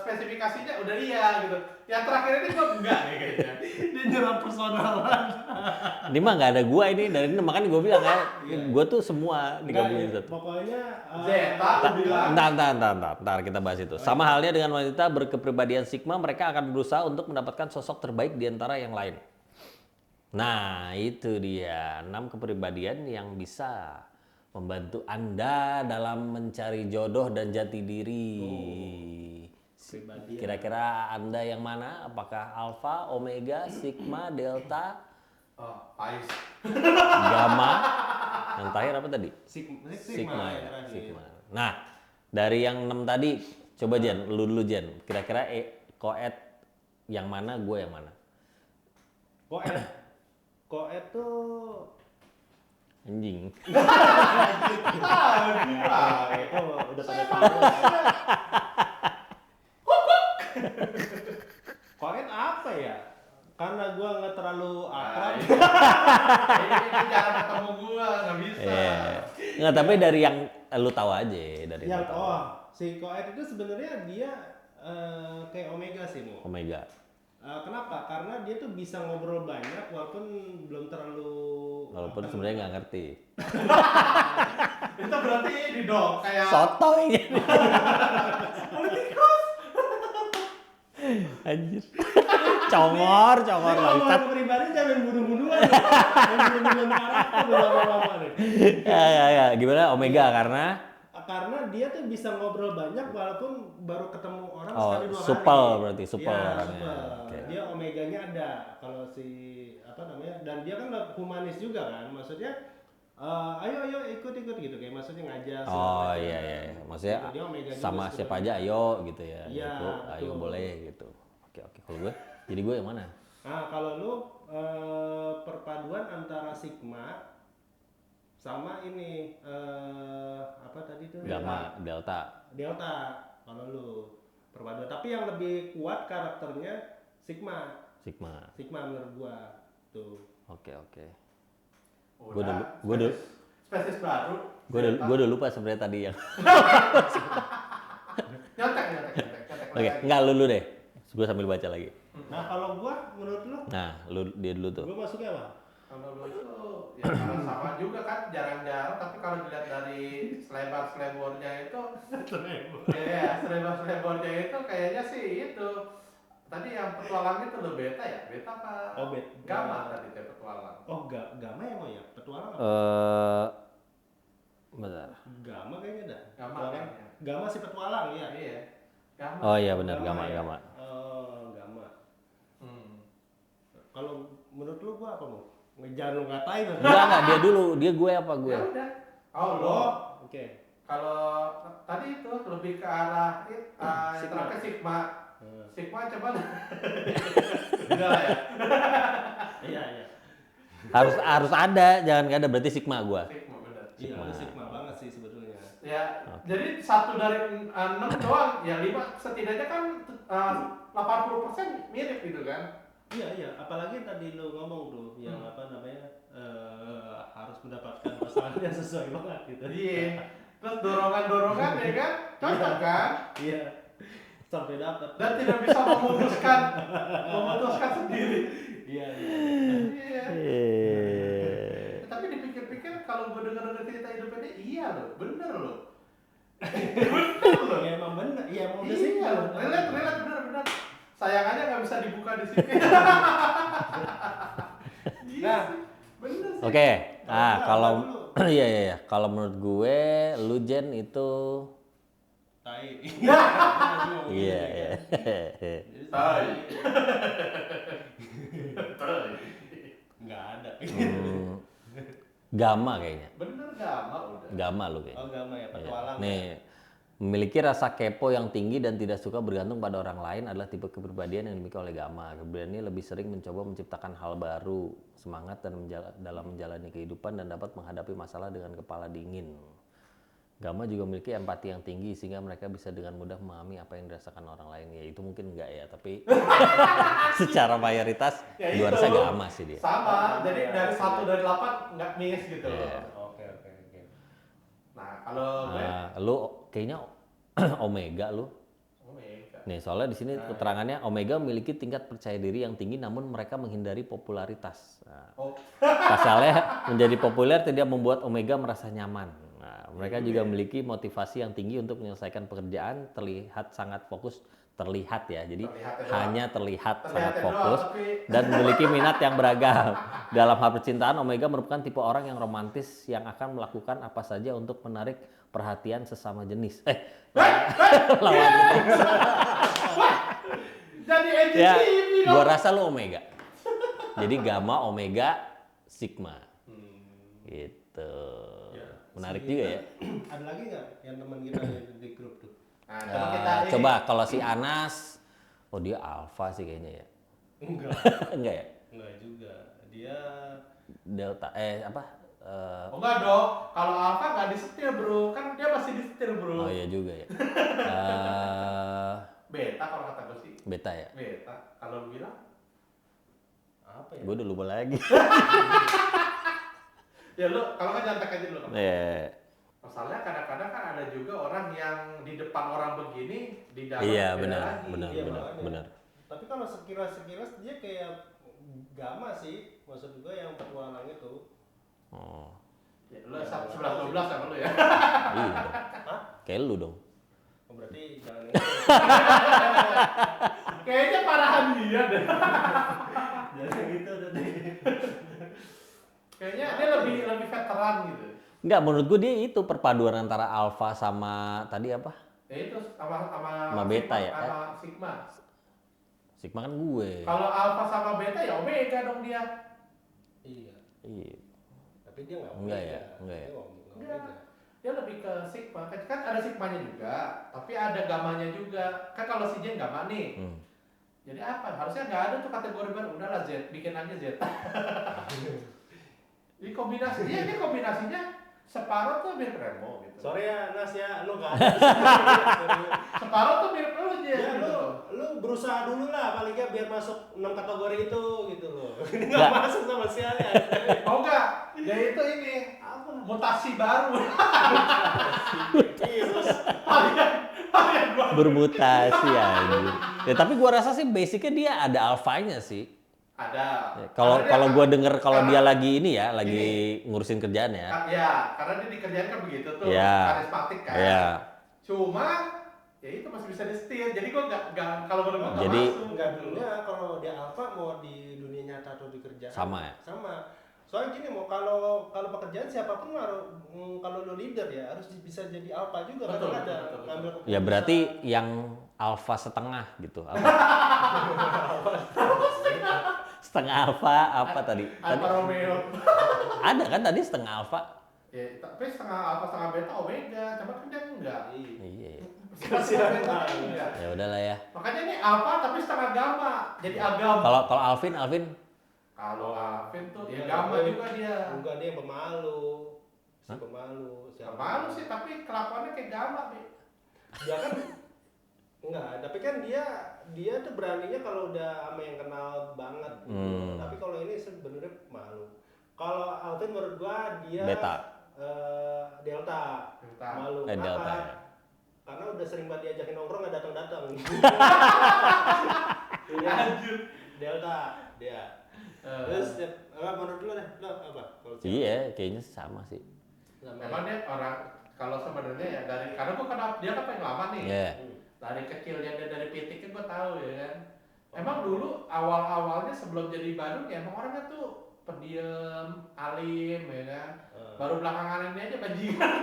spesifikasinya udah iya gitu. Yang terakhir ini gua enggak nih kayaknya. Dia nyerang personalan. Ini mah nggak ada gua ini, dari ini makanya gua bilang kan, gua tuh semua digabungin satu. Pokoknya Zeta lu bilang. Ntar kita bahas itu. Sama halnya dengan wanita berkepribadian Sigma, mereka akan berusaha untuk mendapatkan sosok terbaik di antara yang lain. Nah, itu dia 6 kepribadian yang bisa membantu Anda dalam mencari jodoh dan jati diri. Kira-kira Anda yang mana? Apakah Alpha, Omega, Sigma, Delta, Pais. Gamma? Yang terakhir apa tadi? Sigma ya, terakhir. Sigma. Nah, dari yang 6 tadi, coba Jen, lu dulu Jen. Kira-kira koet yang mana, gue yang mana? Koet tuh Anjing. itu udah pada tahu. Koet apa ya? Karena gua nggak terlalu akrab. Ini cara ketemu gua nggak bisa. Nggak, tapi dari yang lu tahu aja, dari yang Yang lu tahu. si Koet itu sebenarnya dia kayak Omega sih, Mo. Omega. Kenapa? Karena dia tuh bisa ngobrol banyak walaupun belum terlalu. Walaupun sebenarnya nggak ngerti. Itu berarti ini dong kayak Sotoy. Anjir. Congor Kalau bangsat. pribadi jangan bunuh-bunuhan. Jangan bunuh-bunuhan karakter lama-lama nih. Ya. Gimana Omega karena Karena dia tuh bisa ngobrol banyak walaupun baru ketemu orang Oh, sekali 2 kali. supel berarti, supel Iya, orangnya. supel. Oke. Dia omeganya ada. Kalau si apa namanya? Dan dia kan humanis juga kan. Maksudnya ayo ikut gitu kayak maksudnya ngajak segala Oh macam. iya. Maksudnya Gitu, dia omega juga sama siapa aja sebetulnya. ayo gitu ya. Iya, Gitu, ayo betul. boleh gitu. Oke. Kalau gue, jadi gue yang mana? Nah, kalau lu perpaduan antara Sigma sama ini apa tadi tuh? Gamma, Delta. Delta kalau lu perpaduan. Tapi yang lebih kuat karakternya Sigma menurut gua tuh. Oke. udah Gua dulu. spesies baru. Gue udah lupa sebenarnya tadi yang. Nyontek. Oke, enggak lu deh. Gue sambil baca lagi. Nah, kalau gua menurut lu, Nah, dia dulu tuh. gua masuknya apa? Kalau lu itu ya sama juga kan jarang-jarang, tapi kalau dilihat dari selebar-selebornya itu ya selebar-selebornya itu kayaknya sih itu tadi yang petualang itu lo beta ya? Beta apa? Oh, beta. Gamma tadi teh petualang. Oh, Gamma ya mau ya? Petualang apa? Bentar. Gamma kayaknya dah. Gamma Petualang. kayaknya. Gamma si petualang ya. Iya. Gamma. Oh iya benar, ya? Gamma. Oh, Gamma. Hmm. Kalau menurut lu gua apa mau? Ngejar lu ngatain nanti. Enggak, dia dulu. Dia gue apa gue? Ya udah. Oh lo. Oh, oke. Kalau tadi itu lebih ke arah Sigma. terakhir Sigma. Hmm. Sigma coba. Udah lah ya. Iya. Harus ada, jangan nggak ada berarti Sigma gue. Sigma bener. Iya, Sigma. lu Sigma banget sih sebetulnya. Ya, jadi 1 dari 6 doang, ya 5 setidaknya kan 80% mirip gitu kan? Iya, apalagi tadi lu ngomong tuh yang apa namanya harus mendapatkan pasangan yang sesuai banget gitu. Iya. Terus dorongan-dorongan ya kan? Cocok kan? Iya. Sampai dapat. Dan tidak bisa memutuskan sendiri. Iya. Tapi dipikir-pikir kalau gue dengar cerita hidupnya dia, iya loh, bener loh. Ya emang bener, iya emang udah sih. Iya loh, relate bener. Sayangannya nggak bisa dibuka di sini. Iya Nah, sih, bener sih. Oke. Nah, kalau Iya iya iya. Kalau menurut gue, lu Jen itu Tai. iya iya. Tai. Nggak ada. Gama kayaknya. Bener gama udah. Gama lu kayaknya. Oh gama ya, Iya. petualang. Nih, memiliki rasa kepo yang tinggi dan tidak suka bergantung pada orang lain adalah tipe kepribadian yang dimiliki oleh Gama. Kepribadian ini lebih sering mencoba menciptakan hal baru, semangat dan dalam menjalani kehidupan dan dapat menghadapi masalah dengan kepala dingin. Gama juga memiliki empati yang tinggi sehingga mereka bisa dengan mudah memahami apa yang dirasakan orang lain. Ya itu mungkin enggak ya, tapi secara mayoritas Ya gua itu. rasa Gama sih dia. Sama, jadi dari 1 dari 8 nggak miss gitu. Iya. Oke. Nah, kalau gue Lu kayaknya Omega lu. Omega. Nih, soalnya di sini keterangannya Omega memiliki tingkat percaya diri yang tinggi namun mereka menghindari popularitas. Nah, Oh, pasalnya menjadi populer tidak membuat Omega merasa nyaman. Nah, mereka juga memiliki motivasi yang tinggi untuk menyelesaikan pekerjaan, terlihat sangat fokus, terlihat ya. Jadi Terlihatnya doang. hanya terlihat sangat Terlihatnya fokus doang, tapi- dan memiliki minat yang beragam. Dalam hal percintaan, Omega merupakan tipe orang yang romantis yang akan melakukan apa saja untuk menarik perhatian sesama jenis. Lawan jenis. jadi Ya, NGTV dong. gua rasa lu Omega. Jadi Gamma, Omega, Sigma. Gitu. Menarik juga ya. Ada lagi nggak yang teman kita di grup tuh? Nah, coba kita ini. Coba kalau si Anas, oh dia Alpha sih kayaknya ya. Enggak. Enggak ya? Enggak juga. Dia Delta, apa? Oh enggak dong, kalau Alfa nggak disetir bro, kan dia masih disetir bro. Oh iya juga ya. Beta kalau kata gue sih, Beta ya. beta. Kalau lu bilang, apa ya? Gue udah lupa lagi. ya lu kalau kan jangan aja dulu. Iya. Masalahnya kadang-kadang kan ada juga orang yang di depan orang begini, di dalam Iya beda benar, lagi. benar, Iya, benar, makanya. benar. Tapi kalau sekilas dia kayak Gama sih, maksud gua yang petualang itu. Oh, Ya, lu 11-12 sama lu ya. iya. Dong. Kayak lu dong. Oh, berarti jangan Kayaknya parahan dia deh. jangan gitu tadi. Kayaknya dia lebih veteran gitu. Enggak, menurut gue dia itu perpaduan antara Alpha sama tadi apa? Ya itu sama Sama beta ya? Sama Sigma. Sigma kan gue. Kalau Alpha sama beta ya Omega dong dia. Iya. Iya. Tapi dia nggak Enggak Omega. ya, enggak ya. Dia nggak Enggak. Omega. Dia lebih ke Sigma. Kan ada Sigmanya juga, tapi ada gamanya juga. Kan kalau si Jen gamma nih. Jadi apa? Harusnya nggak ada tuh kategori baru. Udahlah Z, bikin aja Z. Ini kombinasinya separuh tuh mirip Remo gitu. Sorry ya Nas ya, lu nggak ada. Separuh tuh mirip lu aja. Ya gitu. lu berusaha dulu lah paling nggak biar masuk 6 kategori itu gitu loh. Ini Nggak. nggak masuk sama sekali. Oh enggak, ya itu ini Apa? mutasi baru. Virus. Harian gua. Bermutasi anjir. Ya tapi gua rasa sih basicnya dia ada alfanya sih. Ada. Ya, kalau Karena kalau dia- gua denger kalau karena- dia lagi ini ya, lagi ngurusin kerjaan ya. Ya, karena dia dikerjain kan begitu tuh, Iya. karismatik kan. Iya. Cuma ya itu masih bisa di-steal. Jadi gua nggak kalau menurut gua nggak Jadi- masuk. Enggak dulunya kalau dia alpha mau di dunia nyata atau di kerjaan Sama ya? Sama. Soalnya gini mau kalau pekerjaan siapapun kalau lo leader ya harus bisa jadi alpha juga Betul, kadang ada betul. ngambil keputusan. Ya berarti yang alfa setengah gitu. Apa? Setengah alfa apa tadi? Alfa Romeo. Ada kan tadi setengah alfa? Ya, tapi setengah alfa setengah beta omega, cuma kan dia enggak. Iya. Iya. Ya. Setengah beta enggak. Ya udahlah ya. Makanya ini alfa tapi setengah gamma, jadi agam. Kalau Alvin Kalau Alvin tuh ya gamma juga dia. Enggak dia yang pemalu. Si pemalu. Gak malu sih, tapi kelakuannya kayak gamma, Bi. Dia kan enggak, tapi kan dia tuh beraninya kalau udah sama yang kenal banget gitu. Tapi kalau ini sebenarnya malu. Kalau Alvin menurut gua dia Beta. Delta. Delta. Malu. Kenapa? Delta ya. Karena udah sering banget diajakin nongkrong nggak datang-datang. Iya. Delta dia. Terus menurut lu deh, lo apa? Kalau siapa? Iya, kayaknya sama sih. Memang dia orang kalau sebenarnya ya dari karena gua kenal dia kan paling lama nih. Iya. Dari kecilnya dia dari pitik kan gua tahu ya kan. Emang dulu awal-awalnya sebelum jadi badut ya emang orangnya tuh pendiam, alim ya kan. Baru belakangan ini aja bajingan.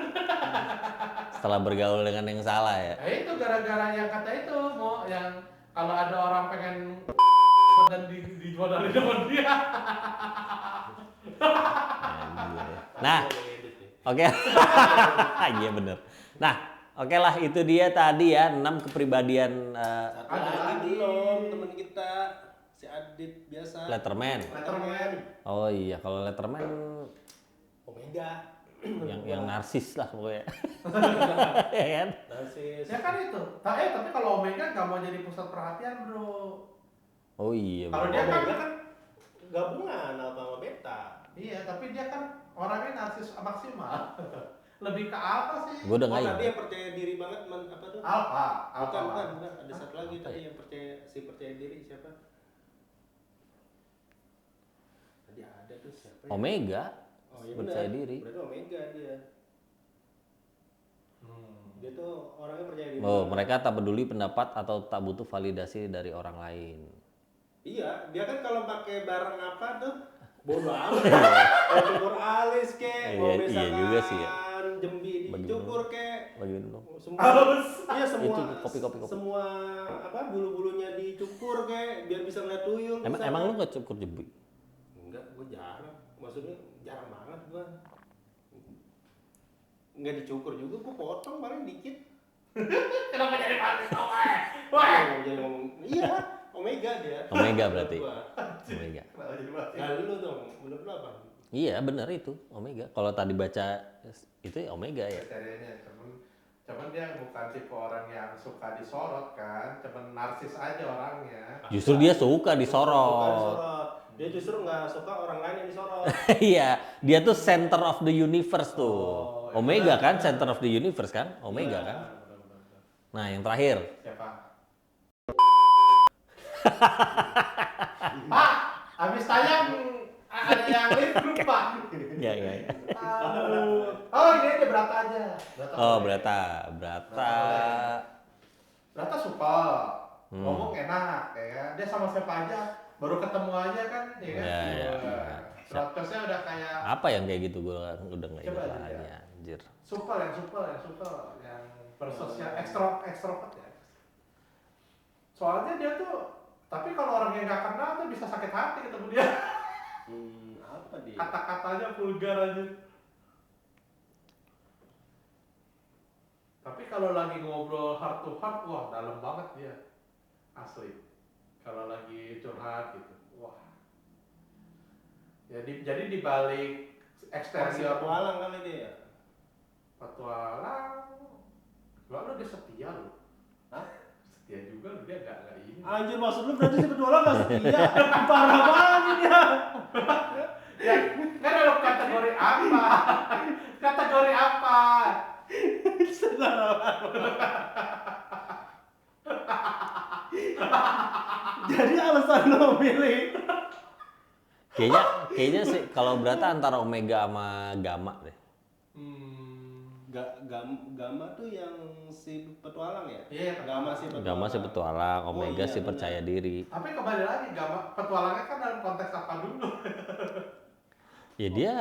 Setelah bergaul dengan yang salah ya. Nah itu gara-gara yang kata itu mau yang kalau ada orang pengen dan dijual dari depan dia. Anjir. Nah, oke. Iya bener. Nah, oke lah itu dia tadi ya 6 kepribadian Satu Ada lagi lagi. belum temen kita si Adit biasa. Letterman. Letterman. Oh iya, kalau Letterman Omega. yang narsis lah pokoknya. Ya kan? Narsis. Ya kan itu. Tapi kalau Omega nggak mau jadi pusat perhatian bro. Oh iya. Kalau bener. dia kan, Omega kan gabungan alpha sama beta. iya tapi dia kan orangnya narsis maksimal. Lebih ke apa sih? Gue udah nggak Tadi ingat. yang percaya diri banget apa tuh? Alpha. Bukan. Ada satu lagi Apa tadi ya? yang percaya diri siapa? Tadi ada tuh siapa? Ya? Omega. Oh iya percaya benar. diri. Berarti Omega dia. Dia tuh orangnya percaya diri. Oh, banget. mereka tak peduli pendapat atau tak butuh validasi dari orang lain. Iya, dia kan kalau pakai barang apa tuh bodo amat. Mau cukur alis kek, mau Iya, iya misalkan juga sih ya. jembi dicukur kek. Bagi dulu. Semua, iya semua, Itu, kopi. semua apa bulu-bulunya dicukur kek, biar bisa ngeliat tuyul. Emang lu nggak cukur jembi? Enggak, gue jarang. Maksudnya jarang banget gue. Enggak dicukur juga, gue potong paling dikit. Kenapa jadi panik? Jadi ngomong, iya, Omega dia. Omega berarti. Gua. Omega. Kenapa jadi panik? Nah lu dong, menurut lu apa? Iya benar itu Omega. Kalau tadi baca itu ya Omega ya. Kriterianya cuman dia bukan tipe orang yang suka disorot kan, cuman narsis aja orangnya. Justru dia suka Suka disorot. disorot. Dia justru nggak suka orang lain yang disorot. Iya, dia tuh center of the universe tuh. Oh, Omega kan center of the universe kan? Omega kan. Benar. Nah, yang terakhir. Siapa? Pak, habis tayang ada yang live lupa. Ya. Aduh. Oh ini aja Brata aja. Oh, boleh. Brata. Brata suka. Ngomong enak ya kan. Dia sama siapa aja. Baru ketemu aja kan ya kan. Ya. Broadcastnya udah kayak Apa yang kayak gitu gue udah nggak Coba ingat aja. lagi anjir. super yang bersosial ekstrovert ya. Soalnya dia tuh tapi kalau orang yang nggak kenal tuh bisa sakit hati ketemu dia. Apa dia? Kata-katanya vulgar aja. Tapi kalau lagi ngobrol heart to heart, wah dalam banget dia. Asli. Kalau lagi curhat gitu, wah. Jadi di balik eksterior Petualang kali dia ya? petualang, lu dia setia lu. Hah? Setia juga lu, dia nggak ini. Anjir maksud lu berarti si petualang nggak setia? Parah banget dia. Ya, kan ada kategori apa? Kategori apa? Jadi alasan lo milih Kayaknya sih kalau Brata antara Omega sama Gamma deh. Gamma tuh yang si petualang ya? Iya, Gamma si petualang. Gamma sih petualang, Omega iya, sih benar. percaya diri. Tapi kembali lagi, petualangnya kan dalam konteks apa dulu? Ya dia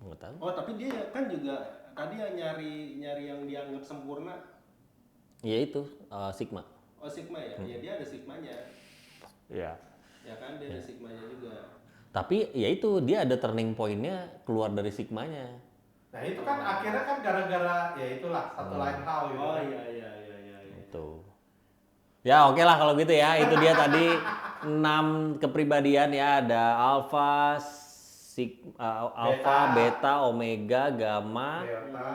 nggak tahu. Oh tapi dia kan juga tadi yang nyari yang dianggap sempurna. Ya itu Sigma. Oh Sigma ya? Ya dia ada Sigmanya. Iya. Ya kan dia ada Sigmanya juga. Tapi ya itu dia ada turning point-nya keluar dari Sigmanya. Nah itu kan akhirnya kan gara-gara ya itulah satu lain hal gitu. Oh kan. iya. Itu. Ya oke lah kalau gitu ya. Itu dia tadi 6 kepribadian ya. Ada Alpha, Beta, Omega, Gamma,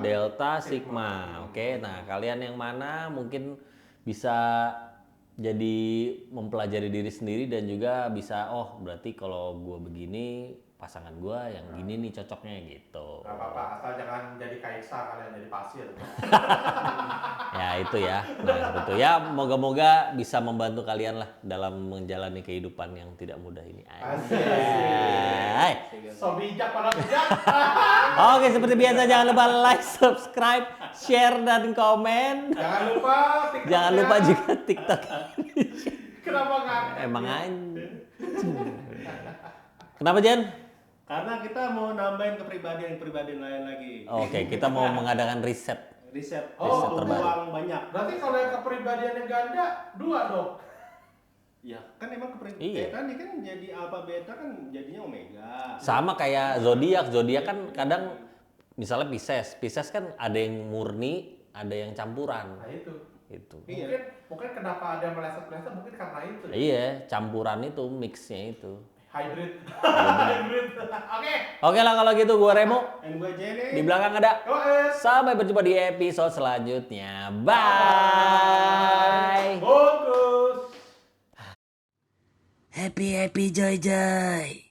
Delta, Sigma. Oke, nah kalian yang mana mungkin bisa jadi mempelajari diri sendiri dan juga bisa berti kalau gue begini pasangan gue yang gini nih cocoknya gitu. Gak apa-apa, asal jangan jadi kaisa kalian jadi pasir. Ya itu ya. Nah itu ya moga-moga bisa membantu kalian lah dalam menjalani kehidupan yang tidak mudah ini. Asik. Hai. So bijak pada bijak. Oke seperti biasa jangan lupa like, subscribe, share dan komen. Jangan lupa TikTok. Jangan lupa juga TikTok. Kenapa nggak? Emang anjing. Kenapa Jen? Karena kita mau nambahin kepribadian lain lagi. Oke, kita mau mengadakan riset. Riset terbaru. uang banyak. Berarti kalau yang kepribadiannya ganda, 2 dong. Ya, kan emang Iya. tadi kan jadi alpha beta kan jadinya omega. Sama kayak zodiak. Zodiak kan kadang misalnya Pisces kan ada yang murni, ada yang campuran. Nah itu. Itu. Iya. Mungkin kenapa ada meleset-meleset mungkin karena itu. Ya? Iya, campuran itu, mixnya itu. Hybrid. Hybrid. Oke. Oke lah kalau gitu, gua Remo. And gue Jenny. Di belakang ada. Goes. Sampai berjumpa di episode selanjutnya. Bye. Bagus. Happy joy joy.